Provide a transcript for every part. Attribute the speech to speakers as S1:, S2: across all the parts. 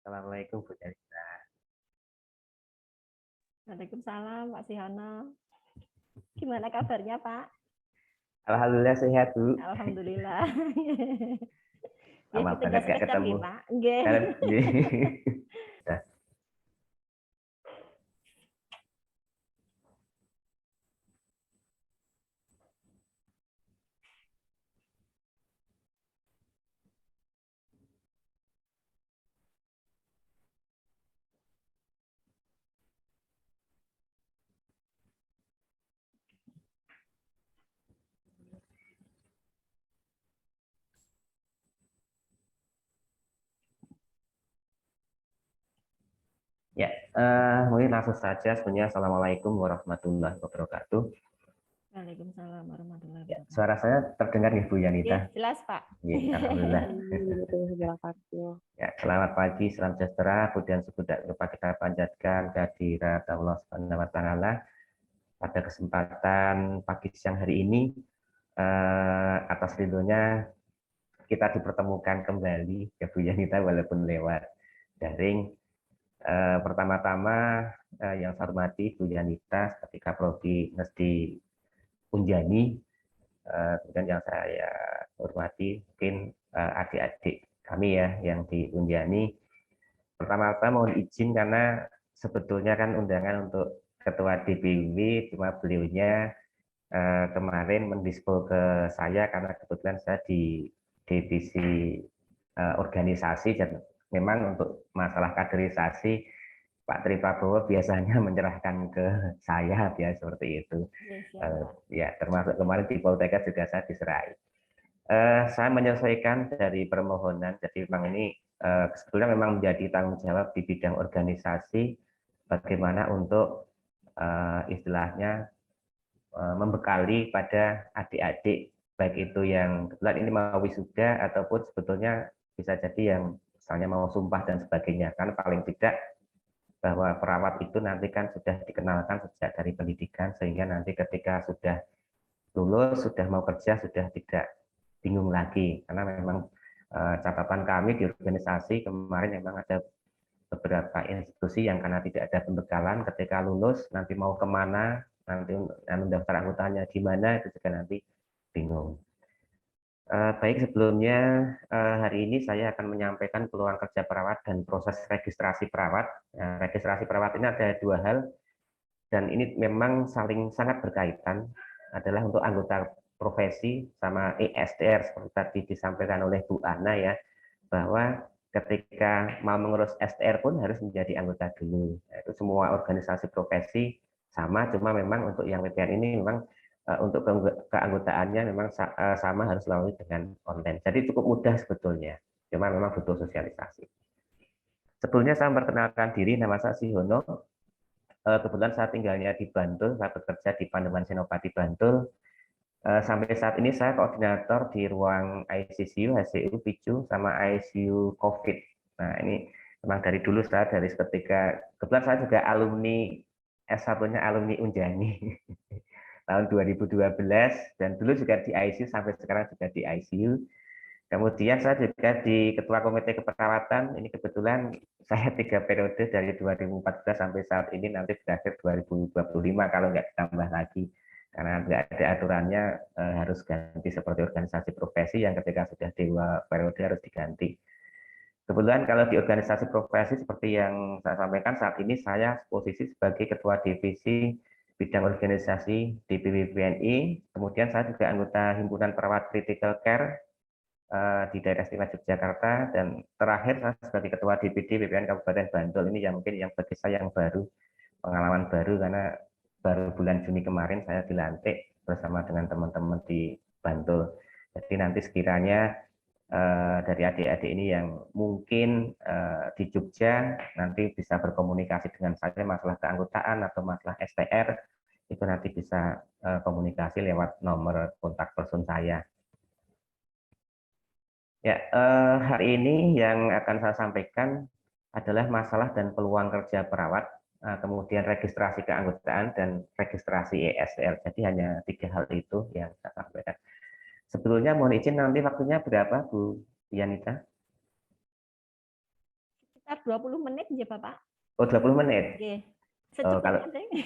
S1: Assalamualaikum Bu Jalita.
S2: Waalaikumsalam Pak Sihono. Gimana kabarnya Pak?
S1: Alhamdulillah sehat Bu.
S2: Alhamdulillah. Ya
S1: Lama banget gak
S2: ditegas-tegas
S1: ketemu.
S2: nggih Pak. Nggih.
S1: Ya, mungkin langsung saja sebenarnya Assalamualaikum warahmatullahi wabarakatuh.
S2: Waalaikumsalam warahmatullahi
S1: Ya,
S2: wabarakatuh.
S1: suara saya terdengar nih Bu Yanita.
S2: Nggih, jelas Pak.
S1: Ya, Alhamdulillah. Ya, selamat pagi, salam sejahtera, pujian syukur dan lupa kita panjatkan kehadirat Allah Subhanahu wa taala pada kesempatan pagi siang hari ini. Atas ridhonya kita dipertemukan kembali ya Bu Yanita walaupun lewat daring. Pertama-tama yang saya hormati Bu Yanita seperti Kaprodi Ngesti Unjani, kemudian yang saya hormati mungkin adik-adik kami ya yang di Unjani. Pertama-tama mohon izin karena sebetulnya kan undangan untuk Ketua DPW cuma beliaunya kemarin mendispo ke saya karena kebetulan saya di divisi organisasi dan memang untuk masalah kaderisasi Pak Tri Prabowo biasanya menyerahkan ke saya ya seperti itu. Ya termasuk kemarin di Poltekkes juga saya diserai. Saya menyelesaikan dari permohonan, jadi memang ini sebetulnya memang menjadi tanggung jawab di bidang organisasi bagaimana untuk istilahnya membekali pada adik-adik baik itu yang kebetulan ini mau wisuda ataupun sebetulnya bisa jadi yang misalnya mau sumpah dan sebagainya, kan paling tidak bahwa perawat itu nanti kan sudah dikenalkan sejak dari pendidikan sehingga nanti ketika sudah lulus sudah mau kerja sudah tidak bingung lagi karena memang catatan kami di organisasi kemarin memang ada beberapa institusi yang karena tidak ada pembekalan ketika lulus nanti mau kemana nanti mendaftar anggotanya gimana itu juga nanti bingung. Baik sebelumnya hari ini saya akan menyampaikan peluang kerja perawat dan proses registrasi perawat. Registrasi perawat ini ada dua hal dan ini memang saling sangat berkaitan adalah untuk anggota profesi sama ESTR seperti tadi disampaikan oleh Bu Ana ya bahwa ketika mau mengurus STR pun harus menjadi anggota dulu. Itu semua organisasi profesi sama, cuma memang untuk yang PPN ini memang untuk keanggotaannya memang sama harus melalui dengan online. Jadi cukup mudah sebetulnya, cuma memang butuh sosialisasi. Sebelumnya saya memperkenalkan diri, nama saya Sihono. Kebetulan saya tinggalnya di Bantul, saya bekerja di Pandeman Senopati Bantul. Sampai saat ini saya koordinator di ruang ICU, HCU, PICU, sama ICU COVID. Nah ini memang dari dulu saya dari ketika, kebetulan saya juga alumni S1-nya alumni Unjani tahun 2012 dan dulu juga di ICU sampai sekarang juga di ICU. Kemudian saya juga di Ketua Komite Keperawatan, ini kebetulan saya 3 periode dari 2014 sampai saat ini nanti berakhir 2025 kalau nggak ditambah lagi. Karena nggak ada aturannya harus ganti seperti organisasi profesi yang ketika sudah 2 periode harus diganti. Kebetulan kalau di organisasi profesi seperti yang saya sampaikan saat ini saya posisi sebagai Ketua Divisi Bidang Organisasi di PBPNI, kemudian saya juga anggota Himpunan Perawat Critical Care di daerah istimewa Yogyakarta dan terakhir saya sebagai ketua DPD BPN Kabupaten Bantul ini yang mungkin yang bagi saya yang baru pengalaman baru karena baru bulan Juni kemarin saya dilantik bersama dengan teman-teman di Bantul. Jadi nanti sekiranya dari adik-adik ini yang mungkin di Jogja nanti bisa berkomunikasi dengan saya masalah keanggotaan atau masalah STR itu nanti bisa komunikasi lewat nomor kontak person saya. Ya, hari ini yang akan saya sampaikan adalah masalah dan peluang kerja perawat, kemudian registrasi keanggotaan dan registrasi ESL. Jadi hanya 3 hal itu yang saya sampaikan. Sebetulnya mohon izin nanti waktunya berapa Bu Yanita?
S2: Sekitar 20 menit ya Bapak.
S1: Oh, 20 menit.
S2: Oke.
S1: Oh, kalau
S2: Secukupnya deh.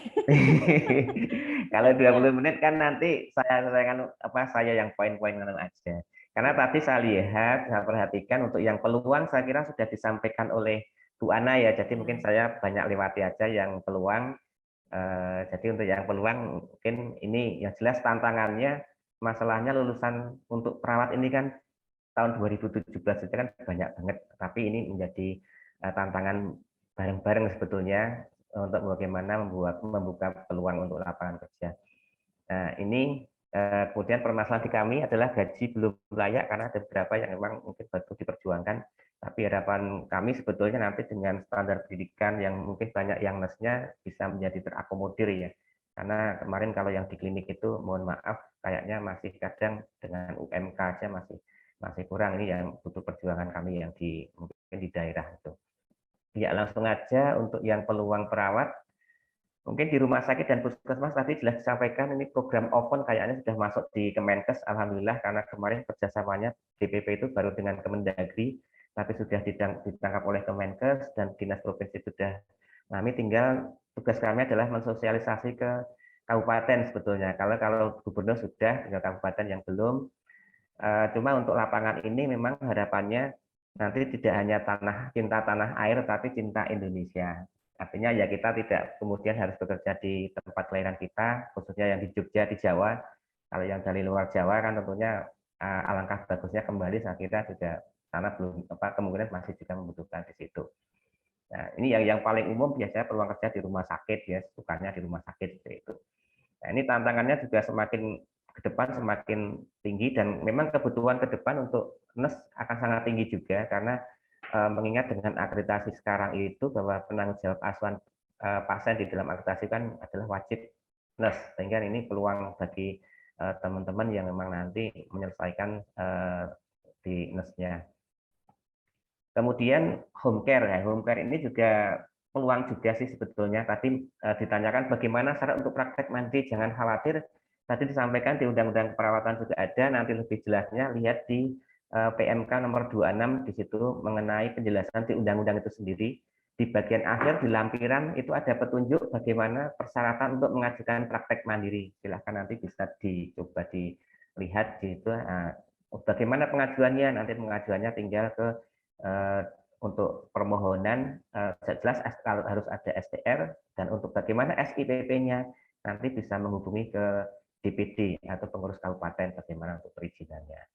S1: kalau
S2: Ya.
S1: 20 menit kan nanti saya yang poin-poin aja. Karena tadi saya lihat, saya perhatikan untuk yang peluang saya kira sudah disampaikan oleh Bu Ana ya. Jadi mungkin saya banyak lewati aja yang peluang. Jadi untuk yang peluang mungkin ini yang jelas tantangannya, masalahnya lulusan untuk perawat ini kan tahun 2017 itu kan banyak banget, tapi ini menjadi tantangan bareng-bareng sebetulnya untuk bagaimana membuka peluang untuk lapangan kerja. Nah, ini kemudian permasalahan di kami adalah gaji belum layak karena ada beberapa yang memang mungkin baru diperjuangkan, tapi harapan kami sebetulnya nanti dengan standar pendidikan yang mungkin banyak yang nesnya bisa menjadi terakomodir ya. Karena kemarin kalau yang di klinik itu mohon maaf kayaknya masih kadang dengan UMK aja masih masih kurang, ini yang butuh perjuangan kami yang di mungkin di daerah itu. Ya langsung aja untuk yang peluang perawat, mungkin di rumah sakit dan puskesmas tadi jelas disampaikan ini program OPON kayaknya sudah masuk di Kemenkes, alhamdulillah karena kemarin kerjasamanya DPP itu baru dengan Kemendagri, tapi sudah ditangkap oleh Kemenkes dan dinas provinsi sudah. Kami tinggal tugas kami adalah mensosialisasi ke kabupaten sebetulnya. Kalau gubernur sudah, tinggal kabupaten yang belum. Cuma untuk lapangan ini memang harapannya nanti tidak hanya cinta tanah air, tapi cinta Indonesia. Artinya ya kita tidak kemudian harus bekerja di tempat kelahiran kita, khususnya yang di Jogja, di Jawa. Kalau yang dari luar Jawa kan tentunya alangkah bagusnya kembali, saya kira juga sana belum kemungkinan masih juga membutuhkan di situ. Nah, ini yang paling umum biasanya peluang kerja di rumah sakit ya, sukanya di rumah sakit seperti itu. Nah, ini tantangannya juga semakin ke depan semakin tinggi dan memang kebutuhan ke depan untuk nurse akan sangat tinggi juga karena mengingat dengan akreditasi sekarang itu bahwa penanggung jawab asuhan pasien di dalam akreditasi kan adalah wajib nurse, sehingga ini peluang bagi teman-teman yang memang nanti menyelesaikan di nurse-nya. Kemudian home care ya, home care ini juga peluang juga sih sebetulnya. Tadi ditanyakan bagaimana syarat untuk praktek mandi, jangan khawatir. Tadi disampaikan di Undang-Undang Perawatan juga ada, nanti lebih jelasnya lihat di PMK nomor 26 di situ mengenai penjelasan di undang-undang itu sendiri. Di bagian akhir di lampiran itu ada petunjuk bagaimana persyaratan untuk mengajukan praktek mandiri. Silahkan nanti bisa dicoba dilihat di situ. Bagaimana pengajuannya? Nanti pengajuannya tinggal ke untuk permohonan jelas harus ada STR dan untuk bagaimana SIPP-nya nanti bisa menghubungi ke DPD atau pengurus kabupaten bagaimana untuk perizinannya.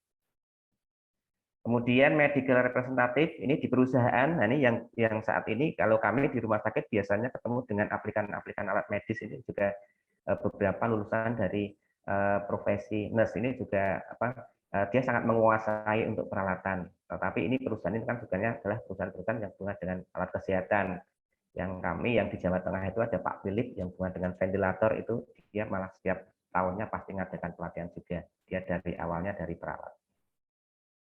S1: Kemudian medical representative ini di perusahaan, nah ini yang saat ini kalau kami di rumah sakit biasanya ketemu dengan aplikan alat medis ini juga beberapa lulusan dari profesi nurse ini juga dia sangat menguasai untuk peralatan. Tetapi ini perusahaan ini kan bukannya adalah perusahaan-perusahaan yang hubungan dengan alat kesehatan. Yang kami yang di Jawa Tengah itu ada Pak Philip yang hubungan dengan ventilator itu dia malah setiap tahunnya pasti mengadakan pelatihan juga. Dia dari awalnya dari perawat.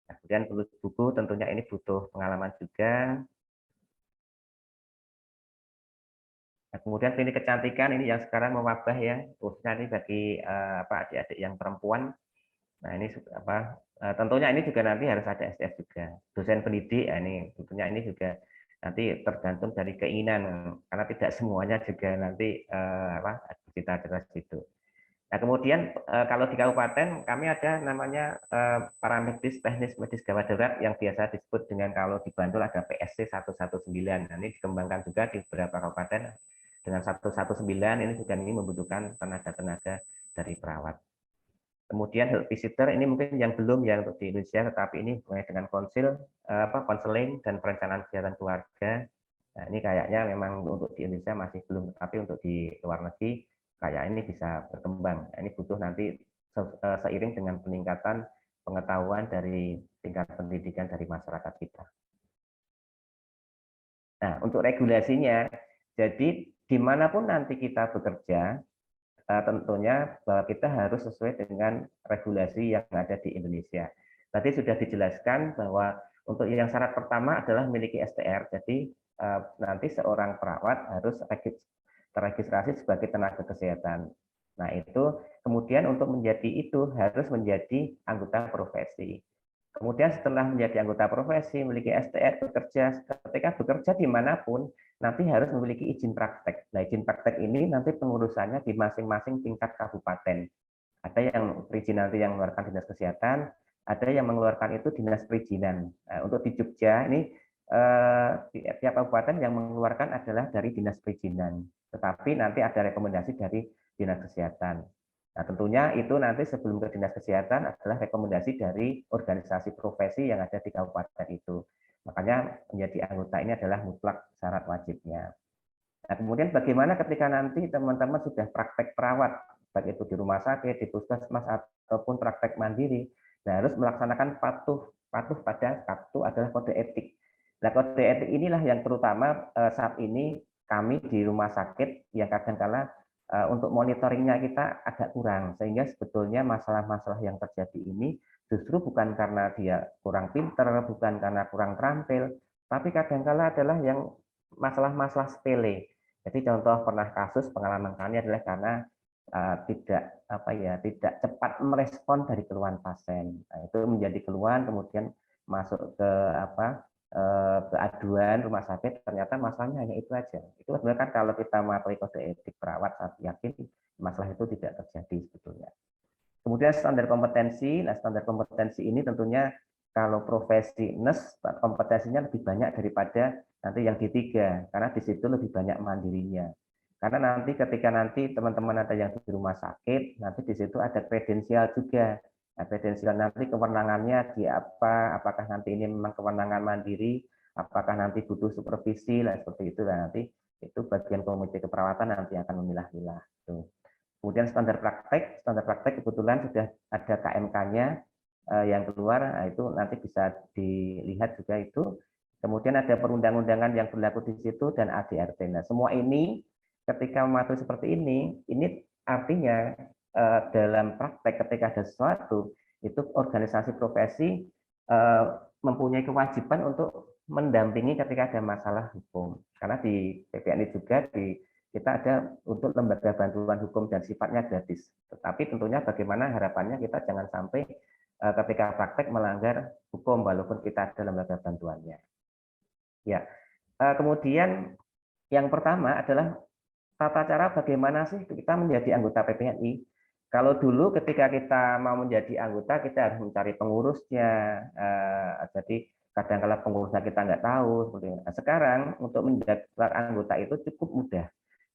S1: Nah, kemudian tulis buku tentunya ini butuh pengalaman juga. Nah, kemudian klinik kecantikan ini yang sekarang mewabah ya, khususnya ini bagi adik-adik yang perempuan. Nah, ini tentunya ini juga nanti harus ada SDF juga. Dosen pendidik, ini tentunya ini juga nanti tergantung dari keinginan karena tidak semuanya juga nanti cita-cita situ. Nah, kemudian kalau di kabupaten kami ada namanya paramedis teknis medis gawat darurat yang biasa disebut dengan kalau di Bantul ada PSC 119. Nah, ini dikembangkan juga di beberapa kabupaten dengan 119 ini juga ini membutuhkan tenaga-tenaga dari perawat. Kemudian health visitor ini mungkin yang belum ya untuk di Indonesia, tetapi ini mulai dengan konseling dan perencanaan kesehatan keluarga. Nah, ini kayaknya memang untuk di Indonesia masih belum, tapi untuk di luar negeri kayak ini bisa berkembang. Ini butuh nanti seiring dengan peningkatan pengetahuan dari tingkat pendidikan dari masyarakat kita. Nah, untuk regulasinya, jadi dimanapun nanti kita bekerja, tentunya bahwa kita harus sesuai dengan regulasi yang ada di Indonesia. Tadi sudah dijelaskan bahwa untuk yang syarat pertama adalah memiliki STR. Jadi nanti seorang perawat harus terregistrasi sebagai tenaga kesehatan. Nah, itu kemudian untuk menjadi itu harus menjadi anggota profesi. Kemudian setelah menjadi anggota profesi, memiliki STR, bekerja, ketika bekerja dimanapun, nanti harus memiliki izin praktek. Nah, izin praktek ini nanti pengurusannya di masing-masing tingkat kabupaten. Ada yang perizinan nanti yang mengeluarkan dinas kesehatan, ada yang mengeluarkan itu dinas perizinan. Nah, untuk di Jogja ini tiap kabupaten yang mengeluarkan adalah dari dinas perizinan. Tetapi nanti ada rekomendasi dari dinas kesehatan. Nah, tentunya itu nanti sebelum ke dinas kesehatan adalah rekomendasi dari organisasi profesi yang ada di kabupaten itu. Makanya menjadi anggota ini adalah mutlak syarat wajibnya. Nah, kemudian bagaimana ketika nanti teman-teman sudah praktek perawat, baik itu di rumah sakit, di puskesmas, ataupun praktek mandiri, nah harus melaksanakan patuh pada satu adalah kode etik. Nah, kode etik inilah yang terutama saat ini kami di rumah sakit yang kadang-kala untuk monitoringnya kita agak kurang, sehingga sebetulnya masalah-masalah yang terjadi ini justru bukan karena dia kurang pinter, bukan karena kurang terampil, tapi kadang-kala adalah yang masalah-masalah sepele. Jadi contoh pernah kasus pengalaman kami adalah karena tidak cepat merespon dari keluhan pasien. Nah, itu menjadi keluhan, kemudian masuk ke ke aduan rumah sakit, ternyata masalahnya hanya itu aja. Itu sebenarnya kan kalau kita mematuhi kode etik perawat, saya yakin masalah itu tidak terjadi sebetulnya. Kemudian standar kompetensi, nah standar kompetensi ini tentunya kalau profesi nurse kompetensinya lebih banyak daripada nanti yang di 3, karena di situ lebih banyak mandirinya. Karena nanti ketika nanti teman-teman ada yang di rumah sakit, nanti di situ ada kredensial juga. Nah, kredensial nanti kewenangannya di apa, apakah nanti ini memang kewenangan mandiri, apakah nanti butuh supervisi, lah seperti itu. Nah, nanti itu bagian komite keperawatan nanti akan memilah-milah. Kemudian standar praktek kebetulan sudah ada KMK-nya yang keluar, nah itu nanti bisa dilihat juga itu. Kemudian ada perundang-undangan yang berlaku di situ dan ADRT. Nah, semua ini ketika mematuhi seperti ini artinya dalam praktek ketika ada sesuatu, itu organisasi profesi mempunyai kewajiban untuk mendampingi ketika ada masalah hukum. Karena di PPNI juga kita ada untuk lembaga bantuan hukum dan sifatnya gratis. Tetapi tentunya bagaimana harapannya kita jangan sampai ketika praktek melanggar hukum walaupun kita ada lembaga bantuannya. Ya, kemudian yang pertama adalah tata cara bagaimana sih kita menjadi anggota PPNI. Kalau dulu ketika kita mau menjadi anggota kita harus mencari pengurusnya, jadi kadang-kala pengurusnya kita nggak tahu. Nah, sekarang untuk menjadi anggota itu cukup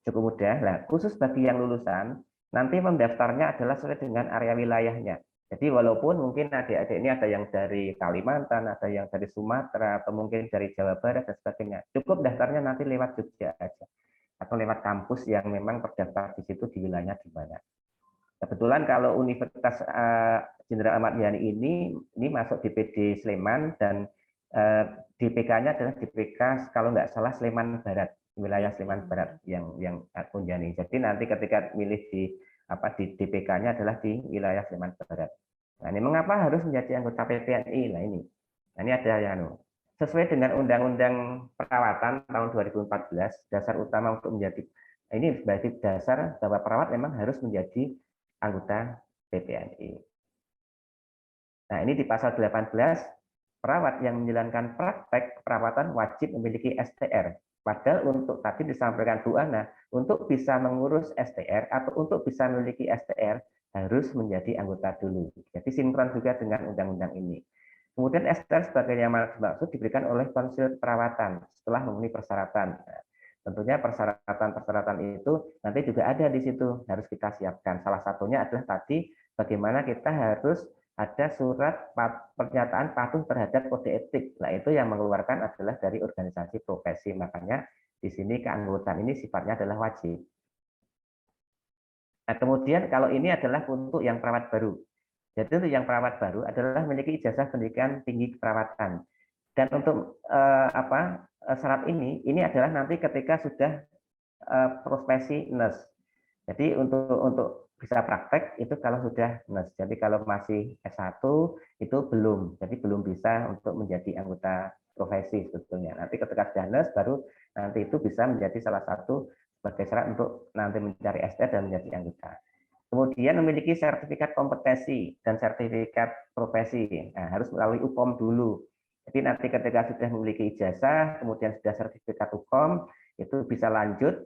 S1: mudah. Nah, khusus bagi yang lulusan, nanti mendaftarnya adalah sesuai dengan area wilayahnya. Jadi walaupun mungkin adik-adik ini ada yang dari Kalimantan, ada yang dari Sumatera, atau mungkin dari Jawa Barat dan sebagainya, cukup daftarnya nanti lewat Jogja aja, atau lewat kampus yang memang terdaftar di situ di wilayahnya di mana. Kebetulan kalau Universitas Jenderal Ahmad Yani ini masuk DPD Sleman dan DPK-nya adalah DPK kalau nggak salah Sleman Barat, wilayah Sleman Barat yang Unjani. Jadi nanti ketika milih di DPK-nya adalah di wilayah Sleman Barat. Nah, ini mengapa harus menjadi anggota PPNI? Nah ini ada yang sesuai dengan Undang-Undang Perawatan tahun 2014, dasar utama untuk menjadi ini sebagai dasar bahwa perawat memang harus menjadi anggota PPNI. Nah, ini di pasal 18, perawat yang menjalankan praktek perawatan wajib memiliki STR. Padahal untuk tadi disampaikan Bu Ana, untuk bisa mengurus STR atau untuk bisa memiliki STR harus menjadi anggota dulu. Jadi sinkron juga dengan undang-undang ini. Kemudian STR sebagai yang dimaksud diberikan oleh konsil perawatan setelah memenuhi persyaratan. Nah, tentunya persyaratan-persyaratan itu nanti juga ada di situ, harus kita siapkan. Salah satunya adalah tadi bagaimana kita harus ada surat pernyataan patuh terhadap kode etik. Nah, itu yang mengeluarkan adalah dari organisasi profesi. Makanya di sini keanggotaan ini sifatnya adalah wajib. Nah, kemudian kalau ini adalah untuk yang perawat baru. Jadi untuk yang perawat baru adalah memiliki ijazah pendidikan tinggi keperawatan. Dan untuk syarat ini adalah nanti ketika sudah profesi nurse. Jadi untuk bisa praktek itu kalau sudah nurse. Jadi kalau masih S1 itu belum. Jadi belum bisa untuk menjadi anggota profesi sebetulnya. Nanti ketika sudah nurse baru nanti itu bisa menjadi salah satu sebagai syarat untuk nanti mencari STR dan menjadi anggota. Kemudian memiliki sertifikat kompetensi dan sertifikat profesi. Nah, harus melalui UPOM dulu. Jadi nanti ketika sudah memiliki ijazah, kemudian sudah sertifikat UPOM, itu bisa lanjut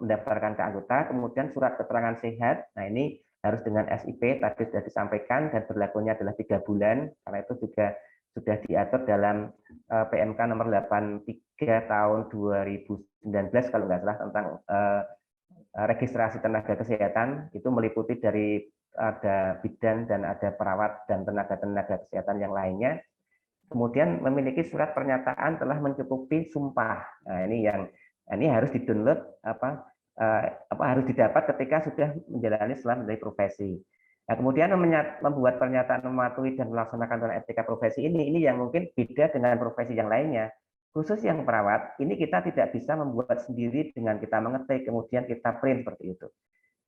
S1: mendaftarkan ke anggota, kemudian surat keterangan sehat. Nah, ini harus dengan SIP, tadi sudah disampaikan, dan berlakunya adalah 3 bulan, karena itu juga sudah diatur dalam PMK nomor 83 tahun 2019, kalau nggak salah, tentang registrasi tenaga kesehatan. Itu meliputi dari ada bidan dan ada perawat dan tenaga kesehatan yang lainnya. Kemudian memiliki surat pernyataan telah mencukupi sumpah. Nah, ini harus di-download harus didapat ketika sudah menjalani setelah menjadi profesi. Nah, kemudian membuat pernyataan mematuhi dan melaksanakan etika profesi ini yang mungkin beda dengan profesi yang lainnya. Khusus yang perawat, ini kita tidak bisa membuat sendiri dengan kita mengetik, kemudian kita print seperti itu.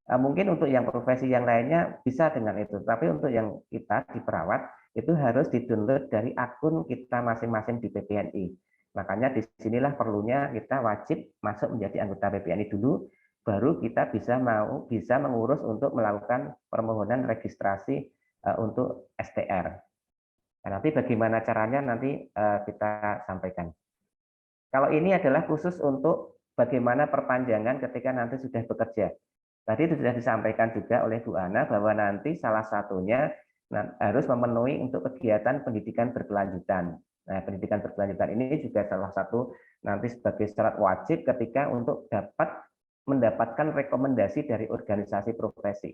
S1: Mungkin untuk yang profesi yang lainnya bisa dengan itu, tapi untuk yang kita di perawat, itu harus di-download dari akun kita masing-masing di PPNI. Makanya disinilah perlunya kita wajib masuk menjadi anggota PPNI dulu, baru kita bisa mengurus untuk melakukan permohonan registrasi untuk STR. Nah, nanti bagaimana caranya nanti kita sampaikan. Kalau ini adalah khusus untuk bagaimana perpanjangan ketika nanti sudah bekerja. Tadi sudah disampaikan juga oleh Bu Ana bahwa nanti salah satunya harus memenuhi untuk kegiatan pendidikan berkelanjutan. Nah, pendidikan berkelanjutan ini juga salah satu nanti sebagai syarat wajib ketika untuk dapat mendapatkan rekomendasi dari organisasi profesi.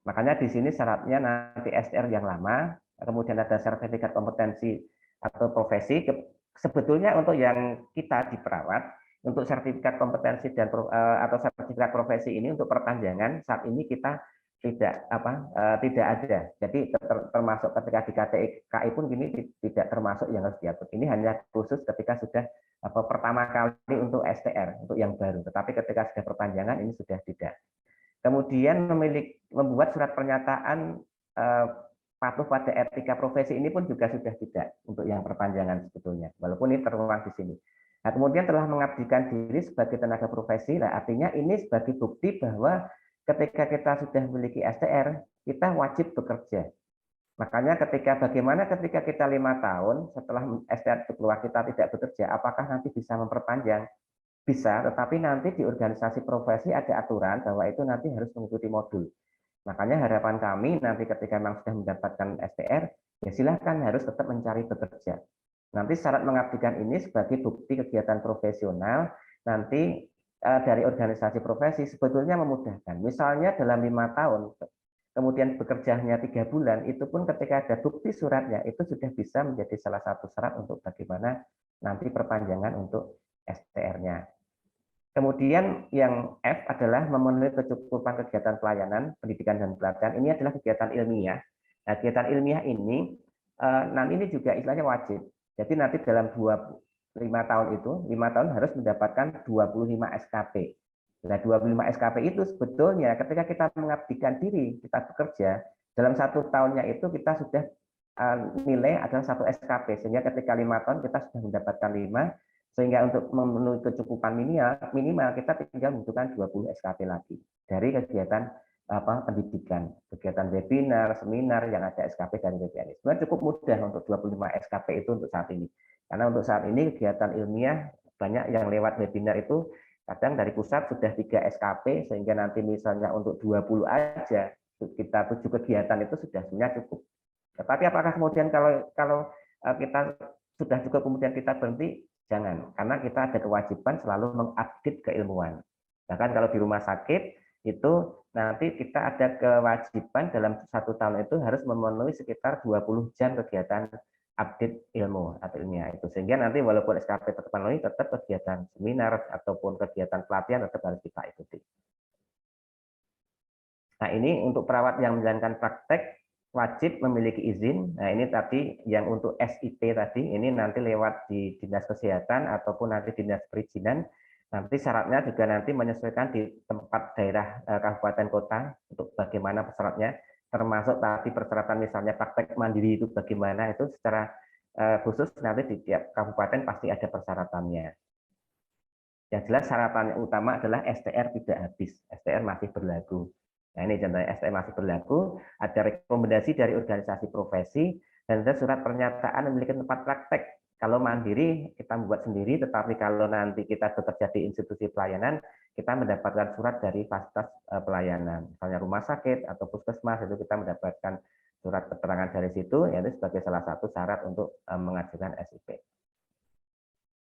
S1: Makanya di sini syaratnya nanti STR yang lama, kemudian ada sertifikat kompetensi atau profesi. Sebetulnya untuk yang kita di perawat, untuk sertifikat kompetensi dan atau sertifikat profesi ini untuk perpanjangan saat ini kita tidak ada. Jadi termasuk ketika di KTI pun ini tidak termasuk yang harus diatur. Ini hanya khusus ketika sudah pertama kali untuk STR, untuk yang baru. Tetapi ketika sudah perpanjangan ini sudah tidak. Kemudian membuat surat pernyataan patuh pada etika profesi ini pun juga sudah tidak untuk yang perpanjangan sebetulnya, walaupun ini tertuang di sini. Nah, kemudian telah mengabdikan diri sebagai tenaga profesi, nah artinya ini sebagai bukti bahwa ketika kita sudah memiliki STR, kita wajib bekerja. Makanya bagaimana ketika kita 5 tahun setelah STR itu keluar kita tidak bekerja, apakah nanti bisa memperpanjang? Bisa, tetapi nanti di organisasi profesi ada aturan bahwa itu nanti harus mengikuti modul. Makanya harapan kami nanti ketika memang sudah mendapatkan STR, ya silahkan harus tetap mencari bekerja. Nanti syarat mengabdikan ini sebagai bukti kegiatan profesional, nanti dari organisasi profesi sebetulnya memudahkan. Misalnya dalam 5 tahun, kemudian bekerjanya 3 bulan, itu pun ketika ada bukti suratnya, itu sudah bisa menjadi salah satu syarat untuk bagaimana nanti perpanjangan untuk STR-nya. Kemudian yang F adalah memenuhi kecukupan kegiatan pelayanan, pendidikan dan pelatihan. Ini adalah kegiatan ilmiah. Nah, kegiatan ilmiah ini nanti ini juga istilahnya wajib. Jadi nanti dalam 5 tahun itu, 5 tahun harus mendapatkan 25 SKP. Nah, 25 SKP itu sebetulnya ketika kita mengabdikan diri, kita bekerja, dalam 1 tahunnya itu kita sudah nilai adalah 1 SKP. Sehingga ketika 5 tahun kita sudah mendapatkan 5, sehingga untuk memenuhi kecukupan minimal kita tinggal membutuhkan 20 SKP lagi dari kegiatan pendidikan, kegiatan webinar, seminar yang ada SKP dari PPNI. Sebenarnya cukup mudah untuk 25 SKP itu untuk saat ini. Karena untuk saat ini kegiatan ilmiah banyak yang lewat webinar itu kadang dari pusat sudah 3 SKP sehingga nanti misalnya untuk 20 aja kita 7 kegiatan itu sudah sebenarnya cukup. Tetapi apakah kemudian kalau kita sudah cukup kemudian kita berhenti? Jangan, karena kita ada kewajiban selalu mengupdate keilmuan. Bahkan kalau di rumah sakit itu nanti kita ada kewajiban dalam 1 tahun itu harus memenuhi sekitar 20 jam kegiatan update ilmu atau ilmiah itu. Sehingga nanti walaupun SKP tetap memenuhi, tetap kegiatan seminar ataupun kegiatan pelatihan tetap harus kita ikuti. Nah, ini untuk perawat yang menjalankan praktek wajib memiliki izin. Nah, ini tadi yang untuk SIP tadi, ini nanti lewat di Dinas Kesehatan ataupun nanti Dinas Perizinan. Nanti syaratnya juga nanti menyesuaikan di tempat daerah kabupaten kota untuk bagaimana syaratnya, termasuk tadi persyaratan misalnya praktek mandiri itu bagaimana, itu secara khusus nanti di tiap kabupaten pasti ada persyaratannya. Yang jelas syaratannya utama adalah STR tidak habis, STR masih berlaku. Nah, ini contohnya STM masih berlaku, ada rekomendasi dari organisasi profesi, dan ada surat pernyataan memiliki tempat praktek. Kalau mandiri kita membuat sendiri, tetapi kalau nanti kita bekerja di institusi pelayanan, kita mendapatkan surat dari fasilitas pelayanan. Misalnya rumah sakit atau puskesmas, itu kita mendapatkan surat keterangan dari situ, yaitu sebagai salah satu syarat untuk mengajukan SIP.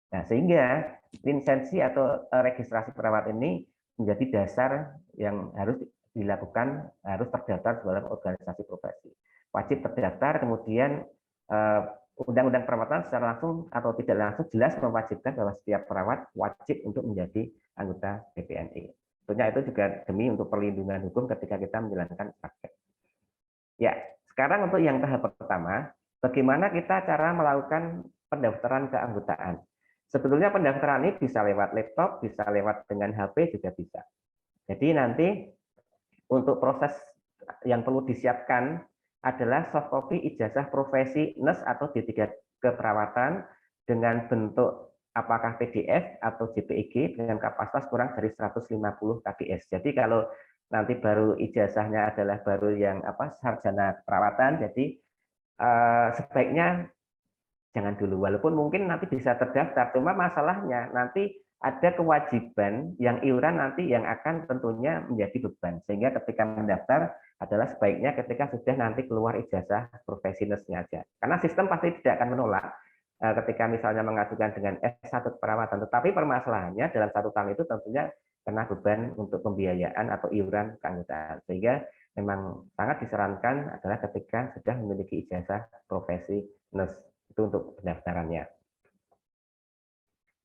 S1: Nah, sehingga lisensi atau registrasi perawat ini menjadi dasar yang harus dilakukan, harus terdaftar dalam organisasi profesi. Wajib terdaftar, kemudian Undang-Undang Perawatan secara langsung atau tidak langsung jelas mewajibkan bahwa setiap perawat wajib untuk menjadi anggota BPNI. Tentunya itu juga demi untuk perlindungan hukum ketika kita menjalankan praktek. Ya, sekarang untuk yang tahap pertama, bagaimana kita cara melakukan pendaftaran keanggotaan. Sebetulnya pendaftaran ini bisa lewat laptop, bisa lewat dengan HP juga bisa. Jadi nanti untuk proses yang perlu disiapkan adalah soft copy ijazah profesi nurse atau D3 keperawatan dengan bentuk apakah PDF atau JPEG dengan kapasitas kurang dari 150 kbs. Jadi kalau nanti baru ijazahnya adalah baru yang sarjana perawatan, jadi sebaiknya jangan dulu, walaupun mungkin nanti bisa terdaftar, cuma masalahnya nanti ada kewajiban yang iuran nanti yang akan tentunya menjadi beban, sehingga ketika mendaftar adalah sebaiknya ketika sudah nanti keluar ijazah profesi nurse-nya aja, karena sistem pasti tidak akan menolak ketika misalnya mengajukan dengan S1 keperawatan, tetapi permasalahannya dalam 1 tahun itu tentunya kena beban untuk pembiayaan atau iuran keanggotaan, sehingga memang sangat disarankan adalah ketika sudah memiliki ijazah profesi nurse. Itu untuk pendaftarannya.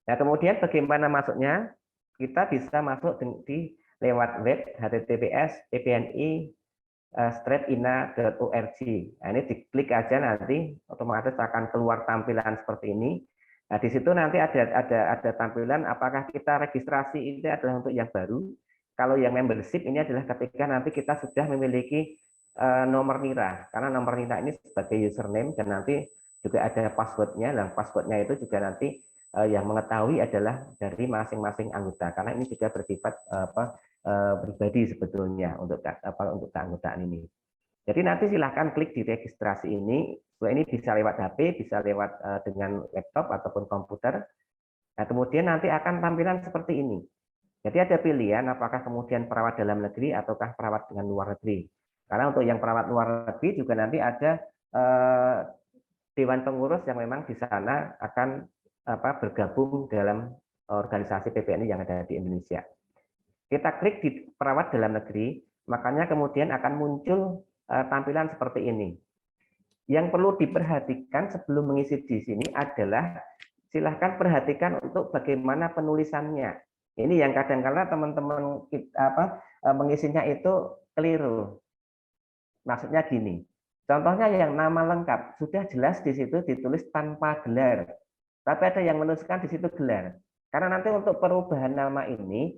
S1: Nah, kemudian bagaimana masuknya? Kita bisa masuk di lewat web https://ppni-ina.org. Nah, ini diklik aja nanti otomatis akan keluar tampilan seperti ini. Nah, di situ nanti ada tampilan apakah kita registrasi ini adalah untuk yang baru. Kalau yang membership ini adalah ketika nanti kita sudah memiliki nomor NIRA, karena nomor NIRA ini sebagai username dan nanti juga ada passwordnya, dan passwordnya itu juga nanti yang mengetahui adalah dari masing-masing anggota, karena ini juga bersifat pribadi sebetulnya untuk keanggotaan ini. Jadi nanti silahkan klik di registrasi ini. Ini bisa lewat HP, bisa lewat dengan laptop ataupun komputer. Nah, kemudian nanti akan tampilan seperti ini. Jadi ada pilihan apakah kemudian perawat dalam negeri ataukah perawat dengan luar negeri. Karena untuk yang perawat luar negeri juga nanti ada dewan pengurus yang memang di sana akan bergabung dalam organisasi PPNI yang ada di Indonesia. Kita klik di perawat dalam negeri, makanya kemudian akan muncul tampilan seperti ini. Yang perlu diperhatikan sebelum mengisi di sini adalah silahkan perhatikan untuk bagaimana penulisannya. Ini yang kadang-kadang teman-teman mengisinya itu keliru. Maksudnya gini. Contohnya yang nama lengkap sudah jelas di situ ditulis tanpa gelar, tapi ada yang menuliskan di situ gelar. Karena nanti untuk perubahan nama ini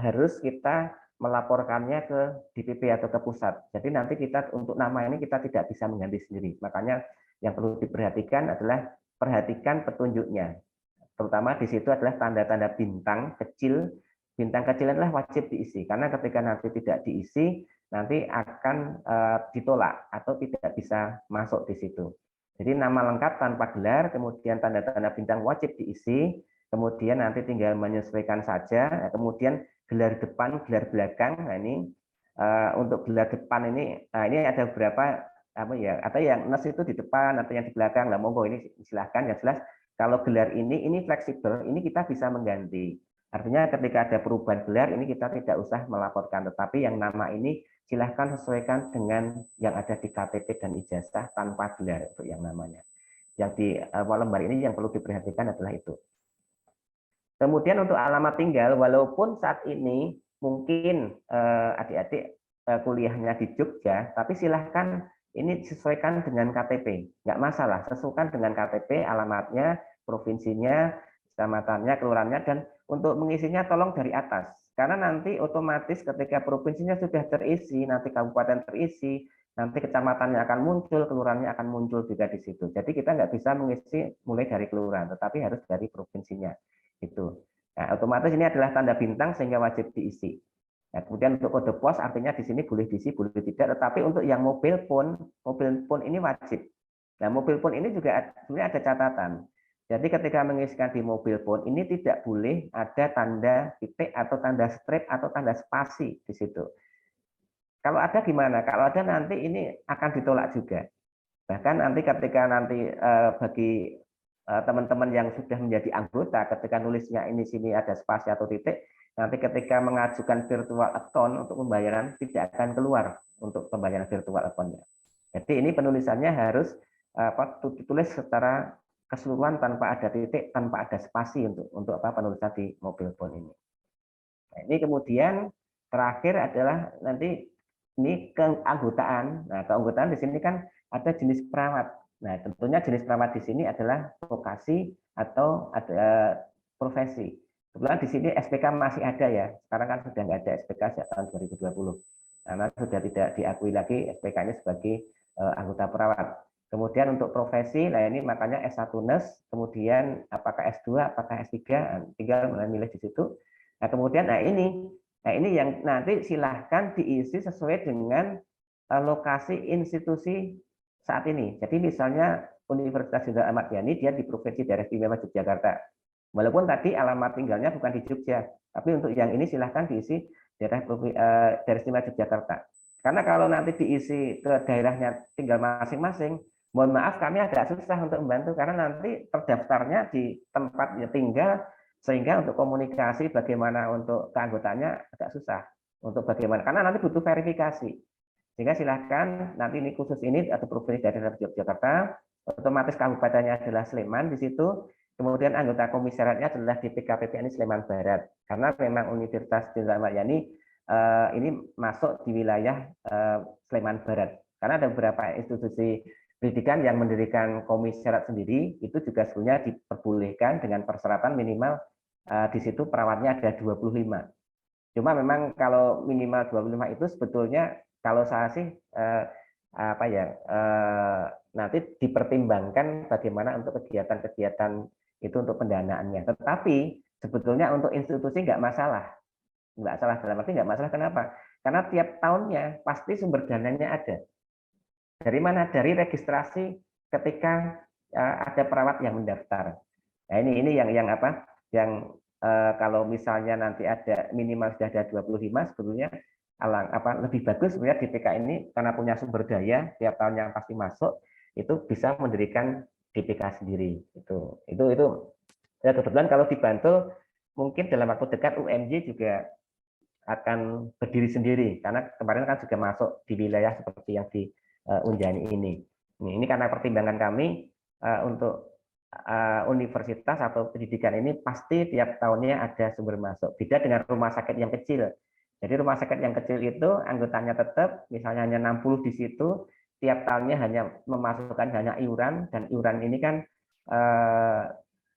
S1: harus kita melaporkannya ke DPP atau ke pusat. Jadi nanti kita untuk nama ini kita tidak bisa mengganti sendiri. Makanya yang perlu diperhatikan adalah perhatikan petunjuknya. Terutama di situ adalah tanda-tanda bintang kecil. Bintang kecil adalah wajib diisi karena ketika nanti tidak diisi nanti akan ditolak atau tidak bisa masuk di situ. Jadi nama lengkap tanpa gelar, kemudian tanda-tanda bintang wajib diisi, kemudian nanti tinggal menyesuaikan saja, kemudian gelar depan, gelar belakang. Nah, ini untuk gelar depan ini ada beberapa atau yang nurse itu di depan atau yang di belakang. Nah, monggo ini silahkan yang jelas. Kalau gelar ini fleksibel, ini kita bisa mengganti. Artinya ketika ada perubahan gelar ini kita tidak usah melaporkan, tetapi yang nama ini silahkan sesuaikan dengan yang ada di KTP dan ijazah tanpa gelar untuk yang namanya. Yang di lembar ini yang perlu diperhatikan adalah itu. Kemudian untuk alamat tinggal, walaupun saat ini mungkin adik-adik kuliahnya di Jogja, tapi silahkan ini sesuaikan dengan KTP, nggak masalah, sesuaikan dengan KTP, alamatnya, provinsinya, kecamatannya, kelurahannya, dan untuk mengisinya tolong dari atas. Karena nanti otomatis ketika provinsinya sudah terisi, nanti kabupaten terisi, nanti kecamatannya akan muncul, kelurahannya akan muncul juga di situ. Jadi kita nggak bisa mengisi mulai dari kelurahan, tetapi harus dari provinsinya. Itu. Nah, otomatis ini adalah tanda bintang sehingga wajib diisi. Nah, kemudian untuk kode pos artinya di sini boleh diisi, boleh tidak, tetapi untuk yang mobile phone ini wajib. Nah, mobile phone ini juga sebenarnya ada catatan. Jadi ketika mengisikan di mobile phone ini tidak boleh ada tanda titik atau tanda strip atau tanda spasi di situ. Kalau ada gimana? Kalau ada nanti ini akan ditolak juga. Bahkan nanti ketika bagi teman-teman yang sudah menjadi anggota, ketika nulisnya ini sini ada spasi atau titik, nanti ketika mengajukan virtual account untuk pembayaran tidak akan keluar untuk pembayaran virtual account-nya. Jadi ini penulisannya harus ditulis secara keseluruhan tanpa ada titik, tanpa ada spasi untuk penulisan di mobile phone ini. Nah, ini kemudian terakhir adalah nanti ini keanggotaan. Nah, keanggotaan di sini kan ada jenis perawat. Nah, tentunya jenis perawat di sini adalah vokasi atau ada profesi. Kebetulan di sini SPK masih ada ya. Sekarang kan sudah nggak ada SPK sejak tahun 2020. Karena sudah tidak diakui lagi SPK ini sebagai anggota perawat. Kemudian untuk profesi, nah ini makanya S1 nurse, kemudian apakah S2, apakah S3, tinggal memilih di situ. Nah, kemudian nah ini yang nanti silahkan diisi sesuai dengan lokasi institusi saat ini. Jadi misalnya Universitas Jenderal Ahmad Yani dia di Provinsi Daerah Istimewa Yogyakarta. Walaupun tadi alamat tinggalnya bukan di Jogja, tapi untuk yang ini silahkan diisi daerah Istimewa Yogyakarta. Karena kalau nanti diisi ke daerahnya tinggal masing-masing, mohon maaf kami agak susah untuk membantu karena nanti terdaftarnya di tempatnya tinggal sehingga untuk komunikasi bagaimana untuk keanggotaannya agak susah untuk bagaimana karena nanti butuh verifikasi sehingga silahkan nanti ini khusus ini atau provinsi daerah Yogyakarta otomatis kabupatennya adalah Sleman di situ kemudian anggota komisariatnya adalah DPKPPNI Sleman Barat karena memang Universitas Jenderal Ahmad Yani ini masuk di wilayah Sleman Barat karena ada beberapa institusi pendidikan yang mendirikan komisariat sendiri itu juga sebenarnya diperbolehkan dengan persyaratan minimal di situ perawatnya ada 25. Cuma memang kalau minimal 25 itu sebetulnya kalau saya sih nanti dipertimbangkan bagaimana untuk kegiatan-kegiatan itu untuk pendanaannya. Tetapi sebetulnya untuk institusi nggak masalah. Nggak salah dalam arti nggak masalah. Kenapa? Karena tiap tahunnya pasti sumber dananya ada. Dari mana? Dari registrasi ketika ada perawat yang mendaftar. Nah, ini yang apa? Yang kalau misalnya nanti ada minimal sudah ada 25 sebetulnya lebih bagus sebenarnya DPK ini karena punya sumber daya tiap tahun yang pasti masuk itu bisa mendirikan DPK sendiri. Itu ya kebetulan kalau dibantu mungkin dalam waktu dekat UMJ juga akan berdiri sendiri karena kemarin kan juga masuk di wilayah seperti yang di Unjani ini. Ini karena pertimbangan kami untuk universitas atau pendidikan ini pasti tiap tahunnya ada sumber masuk. Beda dengan rumah sakit yang kecil. Jadi rumah sakit yang kecil itu anggotanya tetap, misalnya hanya 60 di situ, tiap tahunnya hanya memasukkan hanya iuran dan iuran ini kan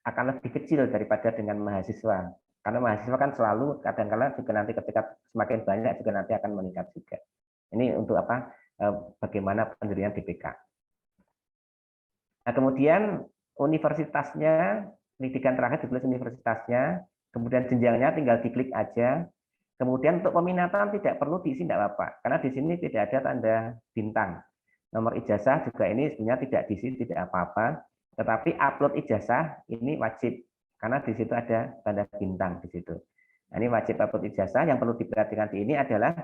S1: akan lebih kecil daripada dengan mahasiswa. Karena mahasiswa kan selalu kadang-kadang juga nanti ketika semakin banyak juga nanti akan meningkat juga. Ini untuk apa? Bagaimana pendirian DPK. Nah, kemudian universitasnya, pendidikan terakhir ditulis universitasnya, kemudian jenjangnya tinggal diklik aja. Kemudian untuk peminatan tidak perlu diisi, tidak apa-apa, karena di sini tidak ada tanda bintang. Nomor ijazah juga ini sebenarnya tidak diisi, tidak apa-apa. Tetapi upload ijazah ini wajib, karena di situ ada tanda bintang di situ. Nah, ini wajib upload ijazah. Yang perlu diperhatikan di ini adalah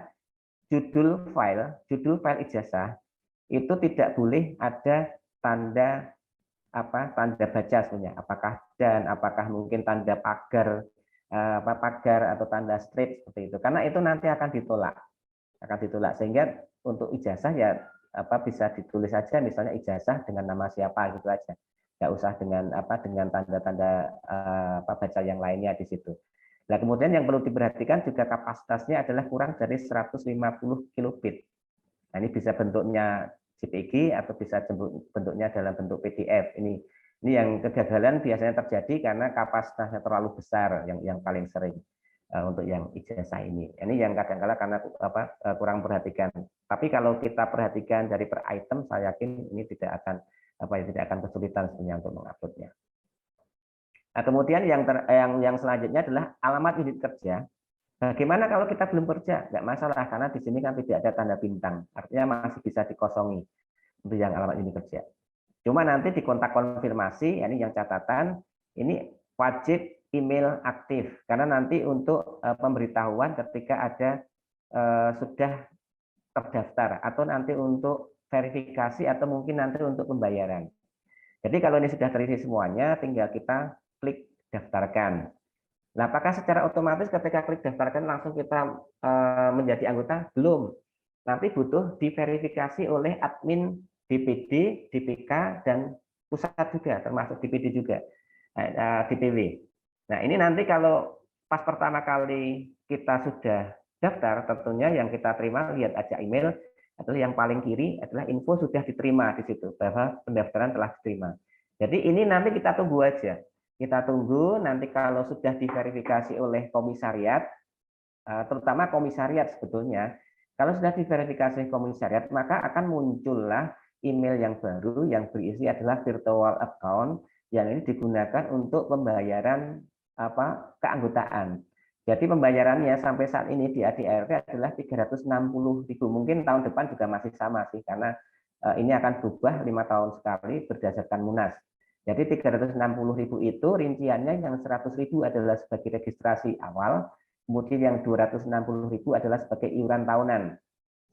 S1: judul file ijazah itu tidak boleh ada tanda tanda baca sebenarnya, apakah mungkin tanda pagar atau tanda strip seperti itu, karena itu nanti akan ditolak sehingga untuk ijazah ya bisa ditulis saja misalnya ijazah dengan nama siapa gitu aja, nggak usah dengan tanda-tanda baca yang lainnya di situ. Nah, kemudian yang perlu diperhatikan juga kapasitasnya adalah kurang dari 150 kilobit. Nah, ini bisa bentuknya JPG atau bisa bentuknya dalam bentuk PDF. Ini yang kegagalan biasanya terjadi karena kapasitasnya terlalu besar yang paling sering untuk yang ijazah ini. Ini yang kadang-kadang karena kurang perhatikan. Tapi kalau kita perhatikan dari per item, saya yakin ini tidak akan kesulitan sebenarnya untuk menguploadnya. Nah, kemudian yang selanjutnya adalah alamat unit kerja. Bagaimana kalau kita belum kerja? Nggak masalah, karena di sini kan tidak ada tanda bintang. Artinya masih bisa dikosongi untuk yang alamat ini kerja. Cuma nanti di kontak konfirmasi, ini yang catatan, ini wajib email aktif. Karena nanti untuk pemberitahuan ketika ada sudah terdaftar, atau nanti untuk verifikasi, atau mungkin nanti untuk pembayaran. Jadi kalau ini sudah terisi semuanya, tinggal kita klik daftarkan. Nah, apakah secara otomatis ketika klik daftarkan langsung kita menjadi anggota? Belum. Nanti butuh diverifikasi oleh admin DPD, DPK, dan pusat juga, termasuk DPD juga, DPW. Nah, ini nanti kalau pas pertama kali kita sudah daftar, tentunya yang kita terima, lihat aja email, adalah yang paling kiri adalah info sudah diterima di situ, bahwa pendaftaran telah diterima. Jadi ini nanti kita tunggu aja. Kita tunggu nanti kalau sudah diverifikasi oleh komisariat, terutama komisariat sebetulnya, kalau sudah diverifikasi komisariat, maka akan muncullah email yang baru yang berisi adalah virtual account yang ini digunakan untuk pembayaran keanggotaan. Jadi pembayarannya sampai saat ini di ADART adalah 360.000. Mungkin tahun depan juga masih sama sih, karena ini akan berubah 5 tahun sekali berdasarkan Munas. Jadi 360.000 itu rinciannya yang 100.000 adalah sebagai registrasi awal, kemudian yang 260.000 adalah sebagai iuran tahunan.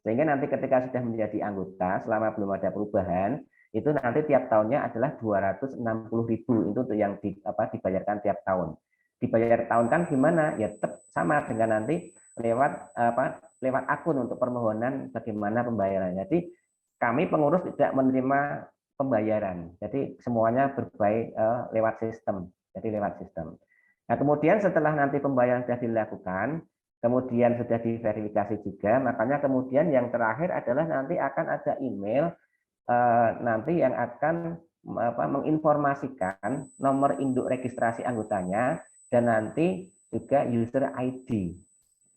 S1: Sehingga nanti ketika sudah menjadi anggota, selama belum ada perubahan, itu nanti tiap tahunnya adalah 260.000. Itu untuk yang dibayarkan tiap tahun. Dibayar tahun kan gimana? Ya tetap sama dengan nanti lewat akun untuk permohonan bagaimana pembayaran. Jadi kami pengurus tidak menerima pembayaran. Jadi semuanya berbaik lewat sistem. Jadi lewat sistem. Nah, kemudian setelah nanti pembayaran sudah dilakukan, kemudian sudah diverifikasi juga, makanya kemudian yang terakhir adalah nanti akan ada email nanti yang akan menginformasikan nomor induk registrasi anggotanya dan nanti juga user ID.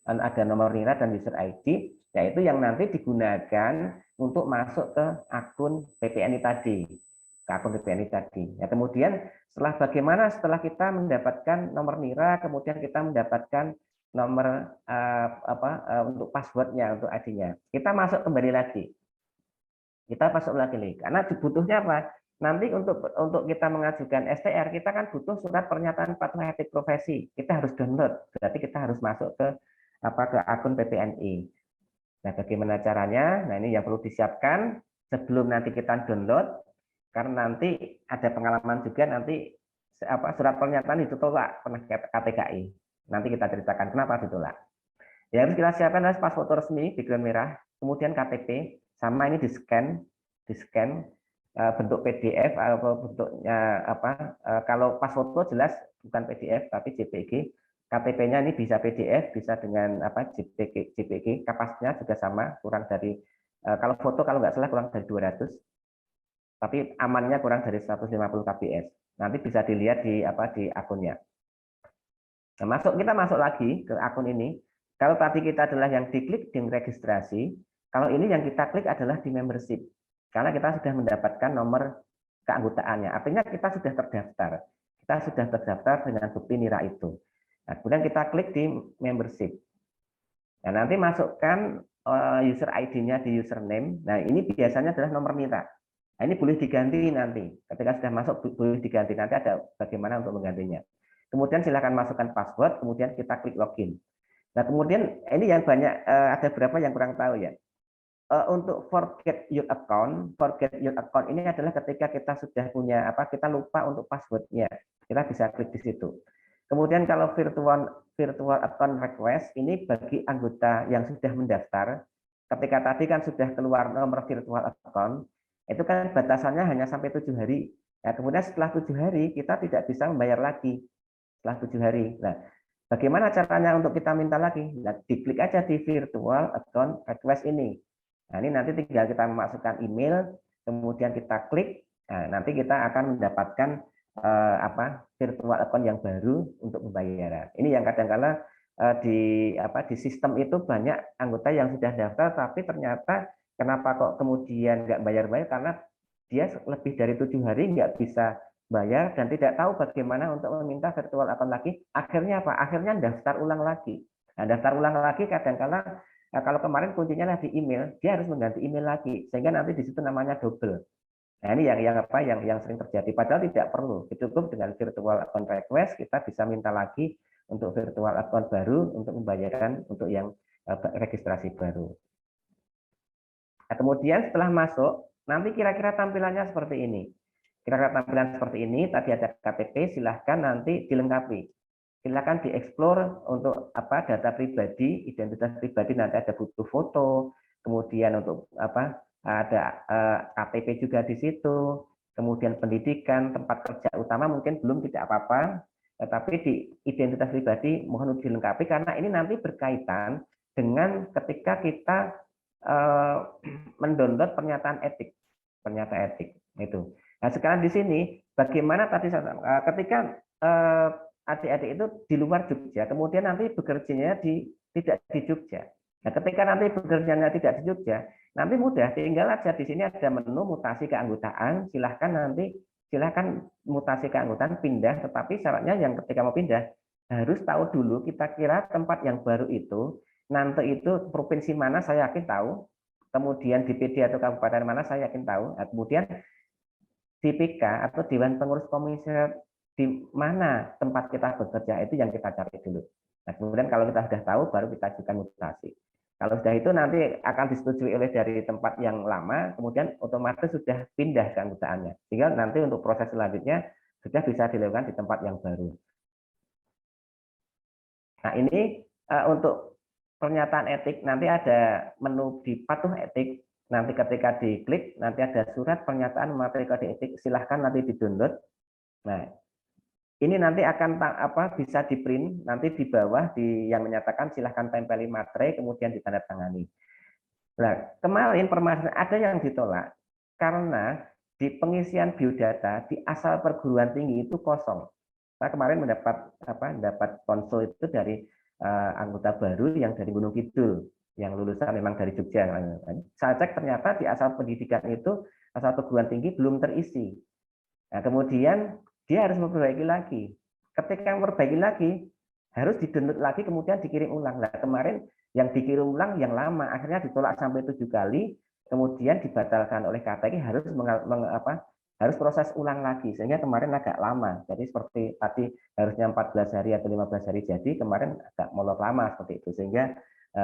S1: Ada nomor NIRA dan user ID, yaitu yang nanti digunakan untuk masuk ke akun PPNI tadi, ke akun PPNI tadi. Ya, kemudian setelah kita mendapatkan nomor NIRA, kemudian kita mendapatkan nomor untuk passwordnya, untuk ID-nya, kita masuk kembali lagi. Kita masuk lagi nih, karena butuhnya apa? Nanti untuk kita mengajukan STR, kita kan butuh surat pernyataan patuh etik profesi. Kita harus download, berarti kita harus masuk ke akun PPNI. Nah, bagaimana caranya? Nah, ini yang perlu disiapkan sebelum nanti kita download, karena nanti ada pengalaman juga nanti surat pernyataan ditolak oleh KTKI. Nanti kita ceritakan kenapa ditolak. Yang harus kita siapkan adalah pas foto resmi background merah, kemudian KTP, sama ini di scan bentuk PDF atau bentuknya kalau pas foto jelas bukan PDF tapi JPG. KTP-nya ini bisa PDF, bisa dengan JPG, kapasnya juga sama, kurang dari kalau foto kalau nggak salah kurang dari 200, tapi amannya kurang dari 150 kbs. Nanti bisa dilihat di akunnya. Nah, kita masuk lagi ke akun ini. Kalau tadi kita adalah yang diklik di registrasi, kalau ini yang kita klik adalah di membership. Karena kita sudah mendapatkan nomor keanggotaannya. Artinya kita sudah terdaftar. Kita sudah terdaftar dengan bukti NIRA itu. Nah, kemudian kita klik di membership. Nah, nanti masukkan user ID-nya di username. Nah, ini biasanya adalah nomor NIRA. Nah, ini boleh diganti nanti. Ketika sudah masuk, boleh diganti. Nanti ada bagaimana untuk menggantinya. Kemudian silakan masukkan password, kemudian kita klik login. Nah, kemudian ini yang banyak, ada beberapa yang kurang tahu ya. Untuk forget your account ini adalah ketika kita sudah punya kita lupa untuk passwordnya. Kita bisa klik di situ. Kemudian kalau virtual account request ini bagi anggota yang sudah mendaftar, ketika tadi kan sudah keluar nomor virtual account, itu kan batasannya hanya sampai 7 hari. Nah, kemudian setelah 7 hari kita tidak bisa membayar lagi setelah 7 hari. Nah, bagaimana caranya untuk kita minta lagi? Nah, diklik aja di virtual account request ini. Nah, ini nanti tinggal kita memasukkan email, kemudian kita klik, nah, nanti kita akan mendapatkan virtual account yang baru untuk pembayaran. Ini yang kadang-kala di sistem itu banyak anggota yang sudah daftar, tapi ternyata kenapa kok kemudian nggak bayar-bayar, karena dia lebih dari 7 hari nggak bisa bayar dan tidak tahu bagaimana untuk meminta virtual account lagi. Akhirnya apa? Akhirnya daftar ulang lagi. Nah, daftar ulang lagi kadang-kala kalau kemarin kuncinya di email, dia harus mengganti email lagi sehingga nanti di situ namanya double. Nah, ini yang sering terjadi. Padahal tidak perlu. Cukup dengan virtual account request kita bisa minta lagi untuk virtual account baru untuk membayarkan untuk yang registrasi baru. Nah, kemudian setelah masuk, nanti kira-kira tampilannya seperti ini. Kira-kira tampilan seperti ini, tadi ada KTP, silahkan nanti dilengkapi. Silahkan dieksplor untuk data pribadi, identitas pribadi, nanti ada butuh foto, kemudian untuk ada KTP juga di situ, kemudian pendidikan, tempat kerja utama mungkin belum, tidak apa-apa, tetapi di identitas pribadi mohon dilengkapi karena ini nanti berkaitan dengan ketika kita mendownload pernyataan etik itu. Nah, sekarang di sini bagaimana tadi ketika adik-adik itu di luar Jogja, kemudian nanti bekerjanya tidak di Jogja. Nah, ketika nanti bekerjanya tidak di Jogja, nanti mudah, tinggal aja di sini ada menu mutasi keanggotaan, silahkan mutasi keanggotaan pindah, tetapi syaratnya yang ketika mau pindah harus tahu dulu kita kira tempat yang baru itu nanti itu provinsi mana saya yakin tahu, kemudian DPD atau kabupaten mana saya yakin tahu, nah, kemudian DPK atau Dewan Pengurus Komisioner di mana tempat kita bekerja itu yang kita cari dulu. Nah, kemudian kalau kita sudah tahu baru kita ajukan mutasi. Kalau sudah itu nanti akan disetujui oleh dari tempat yang lama, kemudian otomatis sudah pindah keanggotaannya. Sehingga nanti untuk proses selanjutnya sudah bisa dilakukan di tempat yang baru. Nah, ini untuk pernyataan etik, nanti ada menu di patuh etik, nanti ketika diklik, nanti ada surat pernyataan materi kode etik, silahkan nanti di-download. Nah, ini nanti akan bisa di-print, nanti di bawah yang menyatakan silahkan tempeli materai, kemudian ditandatangani. Nah, kemarin permasalahan ada yang ditolak, karena di pengisian biodata, di asal perguruan tinggi itu kosong. Saya kemarin mendapat konsul itu dari anggota baru yang dari Gunung Kidul, yang lulusan memang dari Jogja. Saya cek ternyata di asal pendidikan itu, asal perguruan tinggi belum terisi. Nah, kemudian dia harus memperbaiki lagi. Ketika memperbaiki lagi, harus di-download lagi, kemudian dikirim ulang. Nah, kemarin yang dikirim ulang yang lama, akhirnya ditolak sampai 7 kali, kemudian dibatalkan oleh KTI, harus proses ulang lagi, sehingga kemarin agak lama. Jadi seperti tadi harusnya 14 hari atau 15 hari jadi, kemarin agak molor lama seperti itu, sehingga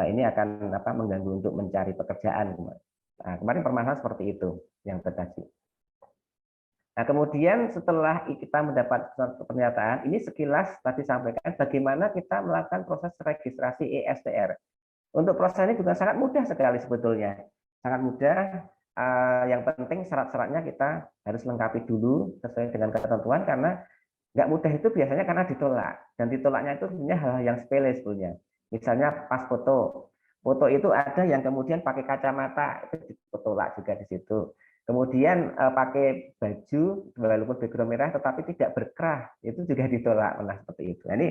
S1: ini akan mengganggu untuk mencari pekerjaan. Nah, kemarin permasalahan seperti itu yang terjadi. Nah, kemudian setelah kita mendapat pernyataan, ini sekilas tadi sampaikan bagaimana kita melakukan proses registrasi ESTR. Untuk proses ini juga sangat mudah sekali sebetulnya. Sangat mudah, yang penting syarat-syaratnya kita harus lengkapi dulu sesuai dengan ketentuan, karena nggak mudah itu biasanya karena ditolak. Dan ditolaknya itu sebenarnya hal yang sepele sebetulnya. Misalnya pas foto. Foto itu ada yang kemudian pakai kacamata, itu ditolak juga di situ. Kemudian pakai baju walaupun background merah tetapi tidak berkerah, itu juga ditolak. Nah, seperti itu. Nah, ini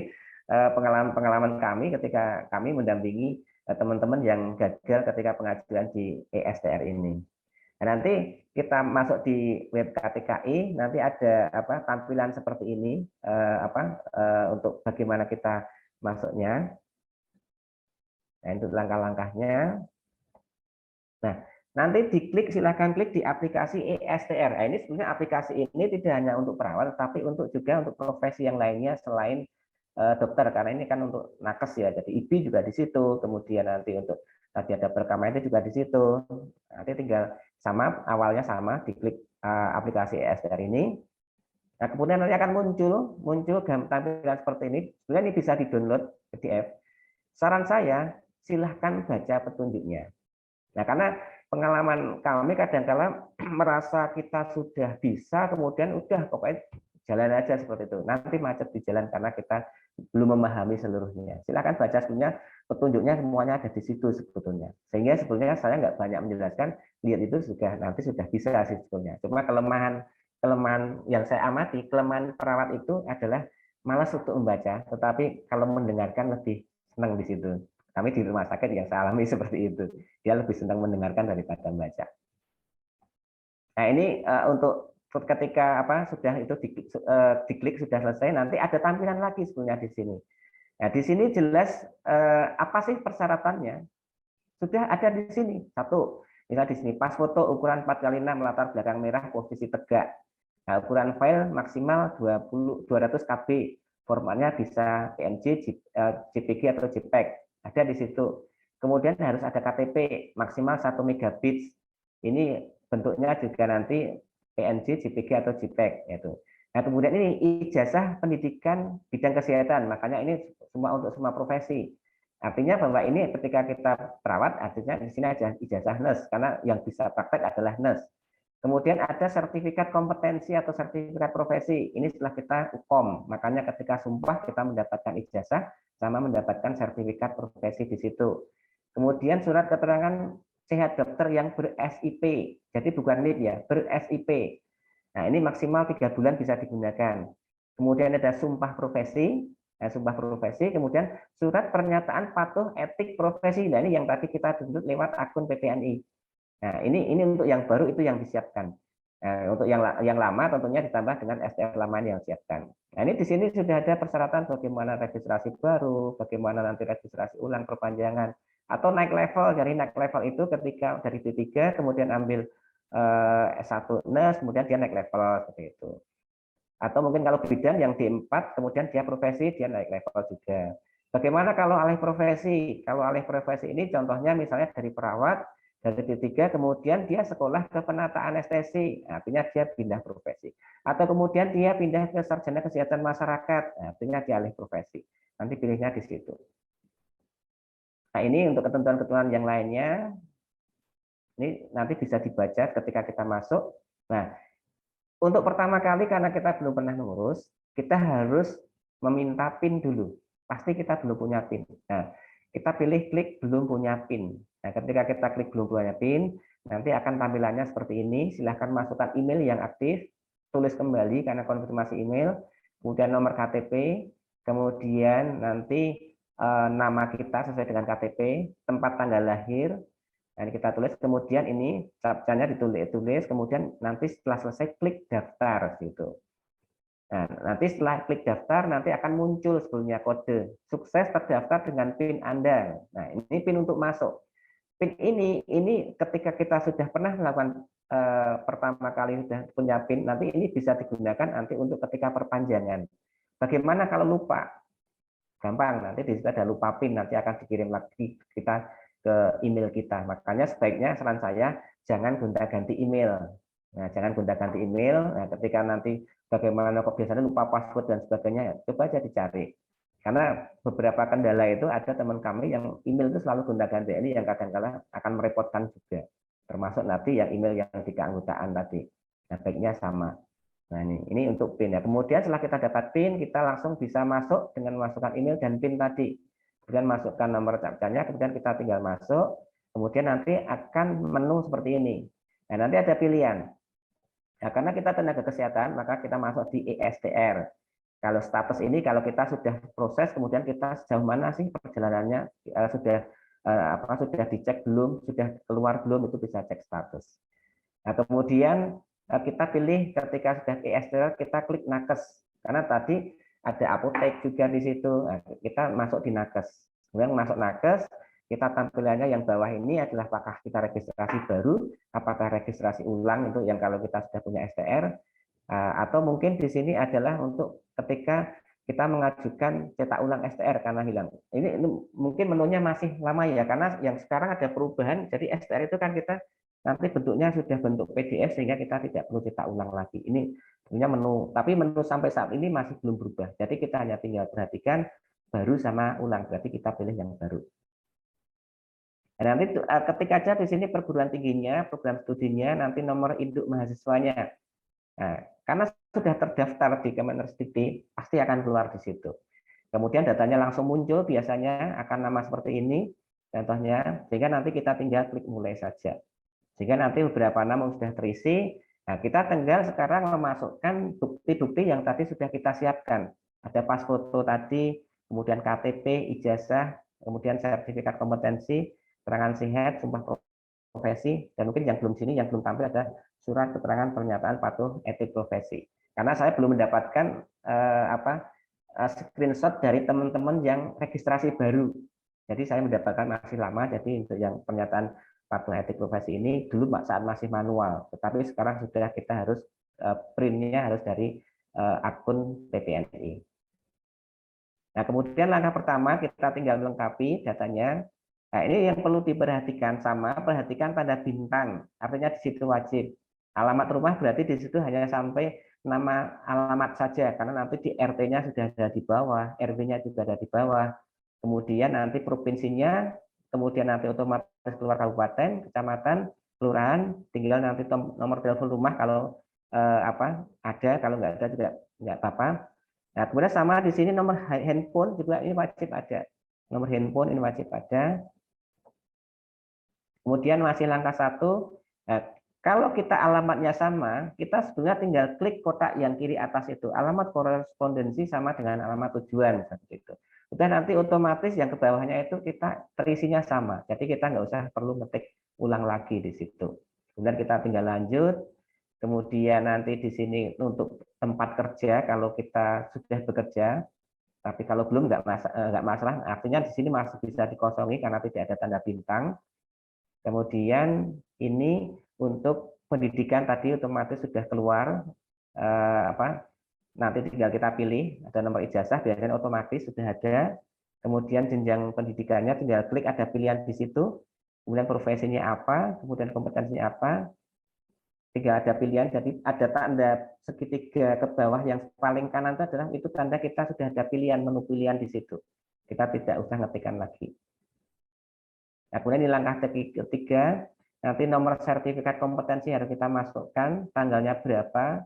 S1: pengalaman kami ketika kami mendampingi teman-teman yang gagal ketika pengajuan di ESTR ini. Nah, nanti kita masuk di web KTKI, nanti ada tampilan seperti ini, untuk bagaimana kita masuknya. Nah, untuk langkah-langkahnya. Nah, nanti diklik, silahkan klik di aplikasi ESTR. Nah, ini sebenarnya aplikasi ini tidak hanya untuk perawat, tapi untuk juga untuk profesi yang lainnya selain dokter, karena ini kan untuk nakes ya, jadi IB juga di situ, kemudian nanti untuk tadi ada perekaman itu juga di situ. Nanti tinggal awalnya sama, diklik aplikasi ESTR ini. Nah, kemudian nanti akan muncul tampilan seperti ini. Sebenarnya ini bisa di-download PDF. Saran saya, silahkan baca petunjuknya. Nah, karena pengalaman kami kadang-kala merasa kita sudah bisa, kemudian udah pokoknya jalan aja seperti itu. Nanti macet di jalan karena kita belum memahami seluruhnya. Silakan baca sebenarnya petunjuknya, semuanya ada di situ sebetulnya. Sehingga sebetulnya saya nggak banyak menjelaskan, lihat itu nanti sudah bisa sih sebetulnya. Cuma kelemahan yang saya amati, kelemahan perawat itu adalah malas untuk membaca, tetapi kalau mendengarkan lebih senang di situ. Kami di rumah sakit yang saya alami seperti itu. Dia lebih senang mendengarkan daripada membaca. Nah, ini untuk ketika sudah itu diklik sudah selesai, nanti ada tampilan lagi sebenarnya di sini. Nah, di sini jelas apa sih persyaratannya? Sudah ada di sini. Satu, misalnya di sini pas foto ukuran 4x6 latar belakang merah posisi tegak. Nah, ukuran file maksimal 200 KB. Formatnya bisa PNG, JPG atau JPEG. Ada di situ. Kemudian harus ada KTP maksimal 1 megabit. Ini bentuknya juga nanti PNG, JPG atau JPEG yaitu. Nah, kemudian ini ijazah pendidikan bidang kesehatan. Makanya ini semua untuk semua profesi. Artinya bahwa ini ketika kita perawat, artinya di sini aja ijazah nurse, karena yang bisa praktek adalah nurse. Kemudian ada sertifikat kompetensi atau sertifikat profesi. Ini setelah kita UKOM. Makanya ketika sumpah kita mendapatkan ijazah sama mendapatkan sertifikat profesi di situ. Kemudian surat keterangan sehat dokter yang ber-SIP. Jadi bukan NIP ya, ber-SIP. Nah, ini maksimal 3 bulan bisa digunakan. Kemudian ada sumpah profesi, sumpah profesi, kemudian surat pernyataan patuh etik profesi. Nah, ini yang tadi kita tuntut lewat akun PPNI. Nah, ini untuk yang baru itu yang disiapkan. Untuk yang lama tentunya ditambah dengan STR lama yang disiapkan. Nah, ini di sini sudah ada persyaratan bagaimana registrasi baru, bagaimana nanti registrasi ulang perpanjangan, atau naik level. Dari naik level itu ketika dari D3 kemudian ambil S1 NES, kemudian dia naik level seperti itu. Atau mungkin kalau bidan yang D4, kemudian dia profesi, dia naik level juga. Bagaimana kalau alih profesi? Kalau alih profesi ini contohnya misalnya dari perawat, dari D3, kemudian dia sekolah ke penata anestesi, artinya dia pindah profesi. Atau kemudian dia pindah ke sarjana kesehatan masyarakat, artinya dia alih profesi. Nanti pilihnya di situ. Nah, ini untuk ketentuan-ketentuan yang lainnya, ini nanti bisa dibaca ketika kita masuk. Nah, untuk pertama kali karena kita belum pernah mengurus, kita harus meminta PIN dulu. Pasti kita belum punya PIN. Nah, kita pilih klik belum punya PIN. Nah, ketika kita klik belum punya PIN, nanti akan tampilannya seperti ini. Silahkan masukkan email yang aktif, tulis kembali karena konfirmasi email, kemudian nomor KTP, kemudian nanti nama kita sesuai dengan KTP, tempat tanggal lahir. Nah, kita tulis, kemudian ini captcha-nya ditulis, kemudian nanti setelah selesai klik daftar gitu. Nah, nanti setelah klik daftar nanti akan muncul sebelumnya kode sukses terdaftar dengan PIN Anda. Nah, ini PIN untuk masuk. PIN ini ketika kita sudah pernah melakukan pertama kali sudah punya PIN, nanti ini bisa digunakan nanti untuk ketika perpanjangan. Bagaimana kalau lupa? Gampang, nanti di situ ada lupa PIN, nanti akan dikirim lagi kita ke email kita. Makanya sebaiknya saran saya jangan gonta-ganti email. Nah, jangan gonta-ganti email. Nah, ketika nanti bagaimana kok biasanya lupa password dan sebagainya, coba aja dicari. Karena beberapa kendala itu ada teman kami yang email itu selalu gonta-ganti. Ini yang kadang-kadang akan merepotkan juga. Termasuk nanti yang email yang di keanggotaan tadi. Nah, baiknya sama. Nah, ini untuk PIN ya. Kemudian setelah kita dapat PIN, kita langsung bisa masuk dengan masukkan email dan PIN tadi. Kemudian masukkan nomor captcha-nya, kemudian kita tinggal masuk. Kemudian nanti akan menu seperti ini. Nah, nanti ada pilihan. Nah, karena kita tenaga kesehatan, maka kita masuk di ESTR. Kalau status ini, kalau kita sudah proses, kemudian kita sejauh mana sih perjalanannya, sudah dicek belum, sudah keluar belum, itu bisa cek status. Nah, kemudian kita pilih ketika sudah ESTR, kita klik nakes. Karena tadi ada apotek juga di situ. Nah, kita masuk di nakes. Kemudian masuk nakes, kita tampilannya yang bawah ini adalah apakah kita registrasi baru, apakah registrasi ulang untuk yang kalau kita sudah punya STR, atau mungkin di sini adalah untuk ketika kita mengajukan cetak ulang STR karena hilang. Ini mungkin menunya masih lama ya, karena yang sekarang ada perubahan. Jadi STR itu kan kita nanti bentuknya sudah bentuk PDF sehingga kita tidak perlu cetak ulang lagi. Ini punya menu, tapi menu sampai saat ini masih belum berubah. Jadi kita hanya tinggal perhatikan baru sama ulang, berarti kita pilih yang baru. Nanti ketika aja di sini perguruan tingginya, program studinya, nanti nomor induk mahasiswanya. Nah, karena sudah terdaftar di Kemenrisdikti, pasti akan keluar di situ. Kemudian datanya langsung muncul, biasanya akan nama seperti ini, contohnya, sehingga nanti kita tinggal klik mulai saja. Sehingga nanti beberapa nama sudah terisi, nah kita tinggal sekarang memasukkan bukti-bukti yang tadi sudah kita siapkan. Ada pas foto tadi, kemudian KTP, ijazah, kemudian sertifikat kompetensi, keterangan sehat, sumpah profesi, dan mungkin yang belum sini, yang belum tampil ada surat keterangan pernyataan patuh etik profesi. Karena saya belum mendapatkan screenshot dari teman-teman yang registrasi baru. Jadi saya mendapatkan masih lama, jadi untuk yang pernyataan patuh etik profesi ini dulu saat masih manual, tetapi sekarang sudah kita harus printnya harus dari akun PPNI. Nah, kemudian langkah pertama kita tinggal melengkapi datanya. Nah, ini yang perlu diperhatikan sama, perhatikan tanda bintang, artinya di situ wajib. Alamat rumah berarti di situ hanya sampai nama alamat saja, karena nanti di RT-nya sudah ada di bawah, RW-nya juga ada di bawah. Kemudian nanti provinsinya, kemudian nanti otomatis keluar kabupaten, kecamatan, kelurahan, tinggal nanti nomor telepon rumah kalau ada, kalau nggak ada juga nggak apa-apa. Nah, kemudian sama di sini nomor handphone juga ini wajib ada. Nomor handphone ini wajib ada. Kemudian masih langkah satu, kalau kita alamatnya sama, kita sebenarnya tinggal klik kotak yang kiri atas itu. Alamat korespondensi sama dengan alamat tujuan, seperti itu. Udah nanti otomatis yang ke bawahnya itu kita terisinya sama. Jadi kita nggak usah perlu ngetik ulang lagi di situ. Kemudian kita tinggal lanjut. Kemudian nanti di sini untuk tempat kerja, kalau kita sudah bekerja, tapi kalau belum nggak masalah. Artinya di sini masih bisa dikosongi karena tidak ada tanda bintang. Kemudian ini untuk pendidikan tadi otomatis sudah keluar nanti tinggal kita pilih ada nomor ijazah biasanya otomatis sudah ada. Kemudian jenjang pendidikannya tinggal klik ada pilihan di situ. Kemudian profesinya apa, kemudian kompetensinya apa, tinggal ada pilihan. Jadi ada tanda segitiga ke bawah yang paling kanan itu adalah itu tanda kita sudah ada pilihan, menu pilihan di situ. Kita tidak usah ngetikkan lagi. Nah, kemudian di langkah ketiga, nanti nomor sertifikat kompetensi harus kita masukkan, tanggalnya berapa,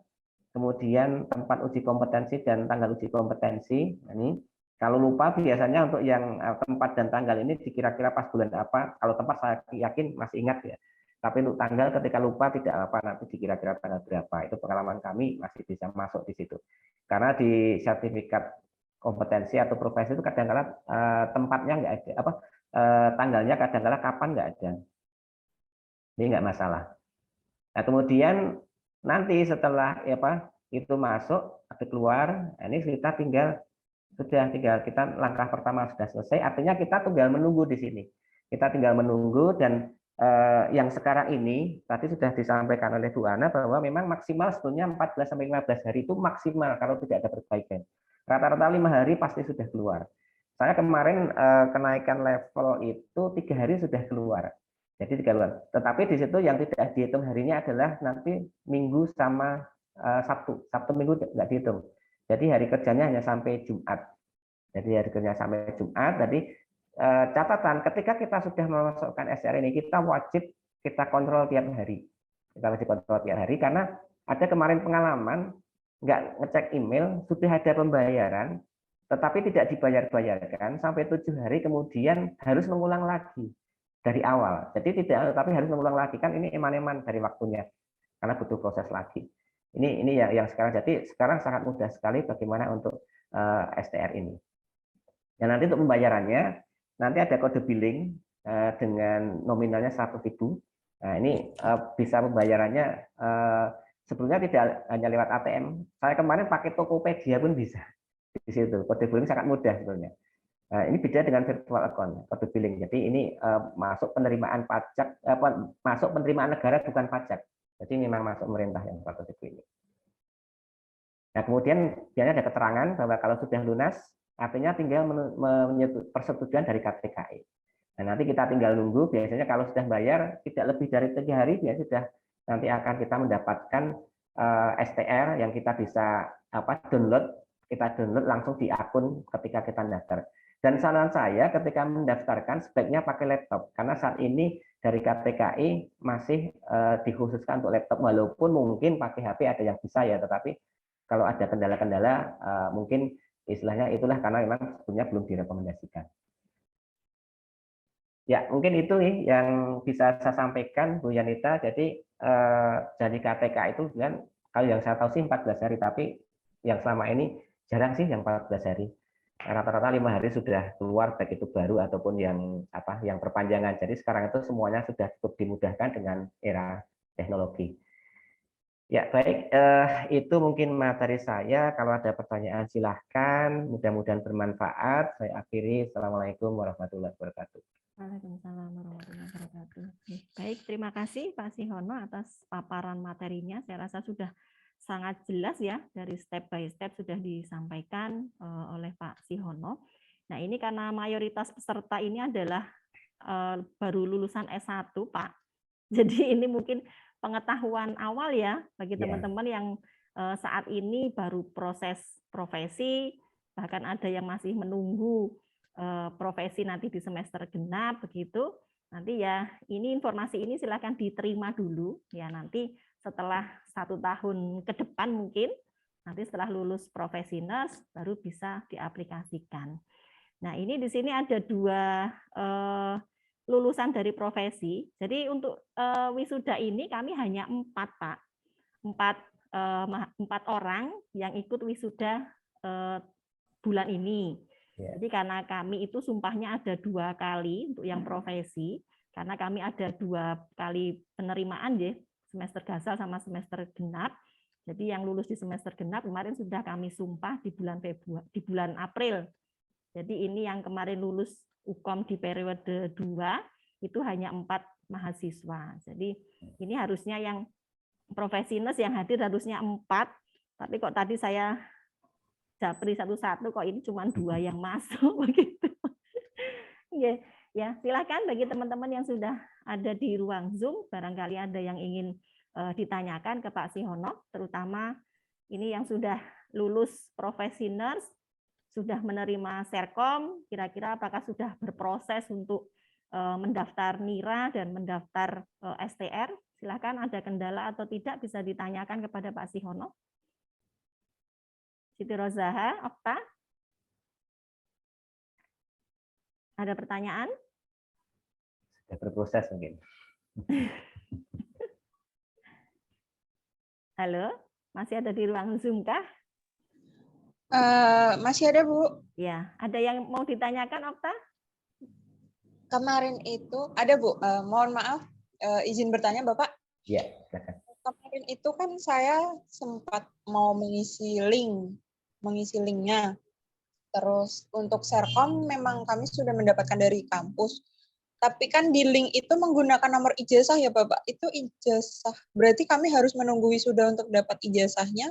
S1: kemudian tempat uji kompetensi dan tanggal uji kompetensi. Ini kalau lupa biasanya untuk yang tempat dan tanggal ini dikira-kira pas bulan apa. Kalau tempat saya yakin masih ingat ya. Tapi untuk tanggal ketika lupa tidak apa, nanti dikira-kira tanggal berapa. Itu pengalaman kami masih bisa masuk di situ. Karena di sertifikat kompetensi atau profesi itu kadang-kadang tempatnya nggak ada, tanggalnya kadang-kadang kapan nggak ada. Ini nggak masalah. Nah, kemudian nanti setelah itu masuk atau keluar, ini kita tinggal kita langkah pertama sudah selesai. Artinya kita tinggal menunggu di sini. Kita tinggal menunggu dan yang sekarang ini tadi sudah disampaikan oleh Bu Ana bahwa memang maksimal sebetulnya 14 sampai 15 hari itu maksimal kalau tidak ada perbaikan. Rata-rata 5 hari pasti sudah keluar. Saya kemarin kenaikan level itu 3 hari sudah keluar. Jadi 3 bulan. Tetapi di situ yang tidak dihitung harinya adalah nanti Minggu sama Sabtu. Sabtu Minggu nggak dihitung. Jadi hari kerjanya hanya sampai Jumat. Jadi hari kerja sampai Jumat. Jadi catatan ketika kita sudah memasukkan SR ini kita wajib kita kontrol tiap hari. Kita wajib kontrol tiap hari karena ada kemarin pengalaman nggak ngecek email sudah ada pembayaran tetapi tidak dibayar-bayarkan sampai 7 hari kemudian harus mengulang lagi dari awal. Jadi tidak, tapi harus mengulang lagi kan ini eman-eman dari waktunya karena butuh proses lagi. Ini yang sekarang jadi sekarang sangat mudah sekali bagaimana untuk STR ini. Dan nanti untuk pembayarannya nanti ada kode billing dengan nominalnya 100.000. Nah ini bisa pembayarannya sebelumnya tidak hanya lewat ATM. Saya kemarin pakai Tokopedia pun bisa di situ. Kode billing sangat mudah sebetulnya. Nah, ini beda dengan virtual account kode billing. Jadi ini masuk penerimaan pajak, masuk penerimaan negara bukan pajak. Jadi memang masuk pemerintah yang kode billing. Nah, kemudian biasanya ada keterangan bahwa kalau sudah lunas, artinya tinggal persetujuan dari KTKI. Nah, nanti kita tinggal nunggu. Biasanya kalau sudah bayar tidak lebih dari 3 hari, biasanya sudah nanti akan kita mendapatkan STR yang kita bisa download. Kita download langsung di akun ketika kita daftar. Dan saran saya ketika mendaftarkan sebaiknya pakai laptop karena saat ini dari KTKI masih dikhususkan untuk laptop walaupun mungkin pakai HP ada yang bisa ya, tetapi kalau ada kendala-kendala mungkin istilahnya itulah karena memang sebetulnya belum direkomendasikan. Ya mungkin itu yang bisa saya sampaikan Bu Yanita. Jadi dari KTK itu kan kalau yang saya tahu sih 14 hari, tapi yang selama ini jarang sih yang 14 hari. Rata-rata 5 hari sudah keluar baik itu baru ataupun yang perpanjangan. Jadi sekarang itu semuanya sudah cukup dimudahkan dengan era teknologi. Ya, baik. Itu mungkin materi saya. Kalau ada pertanyaan silahkan. Mudah-mudahan bermanfaat. Saya akhiri. Assalamualaikum warahmatullahi wabarakatuh.
S2: Waalaikumsalam warahmatullahi wabarakatuh. Baik, terima kasih Pak Sihono atas paparan materinya. Saya rasa sudah sangat jelas ya, dari step by step sudah disampaikan oleh Pak Sihono. Nah, ini karena mayoritas peserta ini adalah baru lulusan S1, Pak. Jadi ini mungkin pengetahuan awal ya bagi teman-teman yang saat ini baru proses profesi, bahkan ada yang masih menunggu profesi nanti di semester genap begitu. Nanti ya ini informasi ini silakan diterima dulu ya, nanti setelah 1 tahun ke depan mungkin nanti setelah lulus profesi nurse baru bisa diaplikasikan. Nah, ini di sini ada 2 lulusan dari profesi. Jadi untuk wisuda ini kami hanya 4, Pak. 4 orang yang ikut wisuda bulan ini. Jadi karena kami itu sumpahnya ada 2 kali untuk yang profesi, karena kami ada 2 kali penerimaan ya, semester gasal sama semester genap. Jadi yang lulus di semester genap kemarin sudah kami sumpah di bulan April. Jadi ini yang kemarin lulus UKOM di periode 2 itu hanya 4 mahasiswa. Jadi ini harusnya yang profesi nurse yang hadir harusnya 4, tapi kok tadi saya japri satu-satu kok ini cuma 2 yang masuk begitu. Ya, silakan bagi teman-teman yang sudah ada di ruang Zoom, barangkali ada yang ingin ditanyakan ke Pak Sihono, terutama ini yang sudah lulus profesi nurse, sudah menerima Serkom, kira-kira apakah sudah berproses untuk mendaftar NIRA dan mendaftar STR? Silakan, ada kendala atau tidak bisa ditanyakan kepada Pak Sihono. Siti Rozaha, Okta? Ada pertanyaan?
S1: Sudah berproses mungkin.
S2: Halo, masih ada di ruang Zoom kah?
S3: Masih ada, Bu.
S2: Ya, ada yang mau ditanyakan, Okta?
S3: Kemarin itu ada, Bu. Mohon maaf, izin bertanya, Bapak.
S1: Ya, silakan.
S3: Kemarin itu kan saya sempat mau mengisi linknya. Terus untuk Serkom memang kami sudah mendapatkan dari kampus. Tapi kan di link itu menggunakan nomor ijazah ya, Bapak. Itu ijazah. Berarti kami harus menunggu wisuda untuk dapat ijazahnya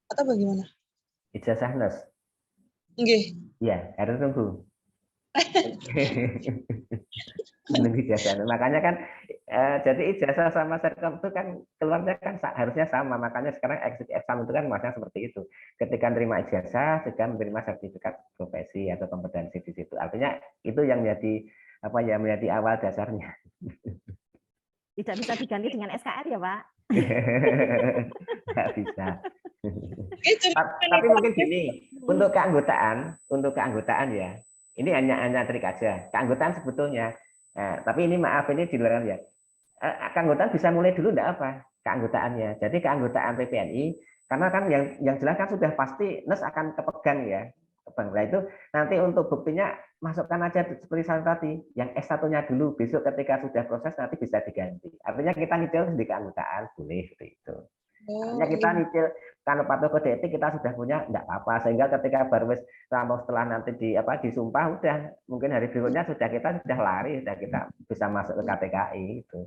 S3: atau bagaimana?
S1: Ijazah nurse.
S3: Nggih.
S1: Iya, harus tunggu. Menunggu ijazah. Makanya kan jadi ijazah sama Serkom itu kan keluarnya kan harusnya sama. Makanya sekarang exit exam itu kan maksudnya seperti itu. Ketika menerima ijazah, juga menerima sertifikat profesi atau kompetensi di situ. Artinya itu yang menjadi menjadi awal dasarnya.
S2: Tidak bisa diganti dengan SKR ya, Pak?
S1: Nggak bisa. Tapi mungkin gini, untuk keanggotaan ya, ini hanya trik aja. Keanggotaan sebetulnya, tapi ini maaf ini di luar ya. Keanggotaan bisa mulai dulu enggak apa keanggotaannya. Jadi keanggotaan PPNI, karena kan yang jelas kan sudah pasti NES akan kepegang ya. Nah itu nanti untuk buktinya masukkan aja seperti saya tadi, yang S1-nya dulu, besok ketika sudah proses nanti bisa diganti. Artinya kita nyicil di keanggotaan boleh seperti itu. Artinya kita nyicil kalau patuh kode etik kita sudah punya enggak apa-apa, sehingga ketika baru rampung setelah nanti disumpah udah mungkin hari berikutnya kita sudah lari, sudah kita bisa masuk ke KTKI itu.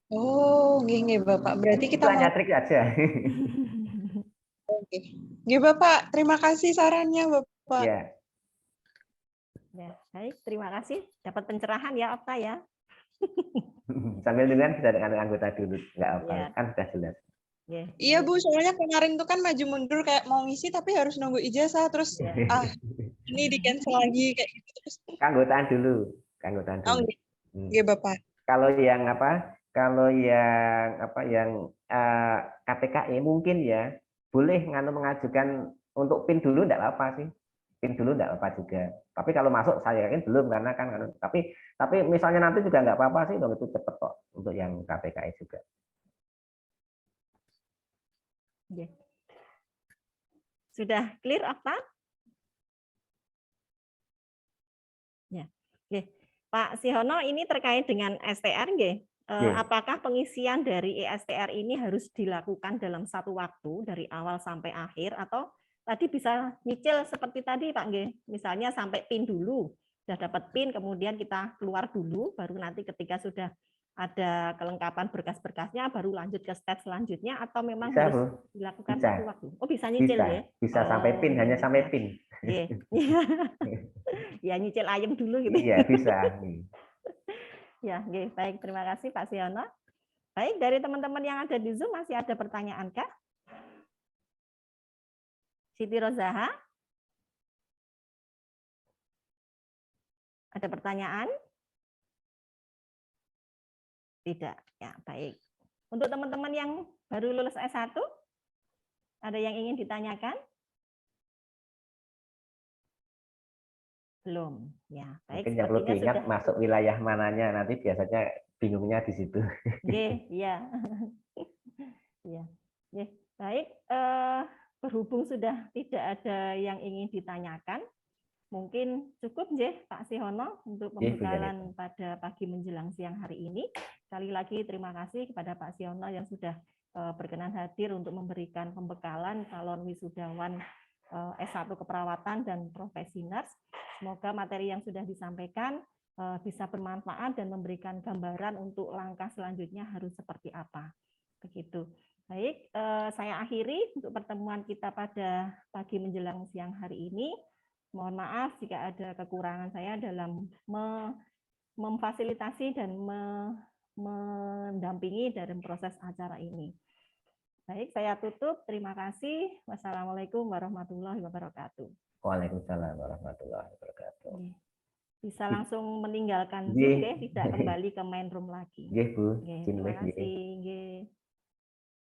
S3: Oh, nggih Bapak. Berarti kita
S1: hanya trik aja.
S3: Oke. Nggih Bapak, terima kasih sarannya Bapak.
S1: Ya.
S2: Ya, baik, terima kasih. Dapat pencerahan ya, Okta ya.
S1: Sambil dengan bisa dengan anggota dulu, nggak apa, kan sudah jelas.
S3: Iya Bu, soalnya kemarin tuh kan maju mundur kayak mau ngisi tapi harus nunggu ijazah terus ini di cancel lagi kayak gitu terus.
S1: Keanggotaan dulu.
S3: Oh, iya Bapak.
S1: Kalau yang KTKI mungkin ya boleh mengajukan untuk PIN dulu enggak apa sih. PIN dulu enggak apa juga. Tapi kalau masuk saya yakin belum karena kan tapi misalnya nanti juga enggak apa-apa sih, itu cepet kok untuk yang KTKI juga.
S2: Sudah clear, Okta? Ya. Pak Sihono, ini terkait dengan STR nggih. apakah pengisian dari ESTR ini harus dilakukan dalam satu waktu dari awal sampai akhir, atau tadi bisa nyicil seperti tadi Pak Nggih, misalnya sampai PIN dulu, sudah dapat PIN kemudian kita keluar dulu, baru nanti ketika sudah ada kelengkapan berkas-berkasnya baru lanjut ke step selanjutnya, atau memang
S1: Bisa,
S2: harus
S1: Bu.
S2: dilakukan
S1: Bisa.
S2: satu waktu? Oh, bisa nyicil ya?
S1: Bisa sampai PIN, hanya sampai PIN.
S2: Iya. Ya nyicil ayam dulu gitu.
S1: Iya, bisa.
S2: Ya, baik, terima kasih Pak Siono. Baik, dari teman-teman yang ada di Zoom masih ada pertanyaan kah? Siti Rozaha? Ada pertanyaan? Tidak. Ya, baik. Untuk teman-teman yang baru lulus S1, ada yang ingin ditanyakan? Belum. Ya, baik.
S1: Mungkin yang perlu diingat
S2: sudah...
S1: masuk wilayah mananya, nanti biasanya bingungnya di situ.
S2: Iya. Ya. Baik, berhubung sudah tidak ada yang ingin ditanyakan, mungkin cukup Pak Sihono untuk pembekalan pada pagi menjelang siang hari ini. Sekali lagi terima kasih kepada Pak Sihono yang sudah berkenan hadir untuk memberikan pembekalan calon wisudawan S1 keperawatan dan profesi nurse. Semoga materi yang sudah disampaikan bisa bermanfaat dan memberikan gambaran untuk langkah selanjutnya harus seperti apa. Begitu. Baik, saya akhiri untuk pertemuan kita pada pagi menjelang siang hari ini. Mohon maaf jika ada kekurangan saya dalam memfasilitasi dan mendampingi dalam proses acara ini. Baik, saya tutup. Terima kasih. Wassalamualaikum warahmatullahi wabarakatuh.
S1: Waalaikumsalam warahmatullahi wabarakatuh.
S2: Bisa langsung meninggalkan Zoom, tidak kembali ke main room lagi.
S1: Bu.
S2: Terima kasih.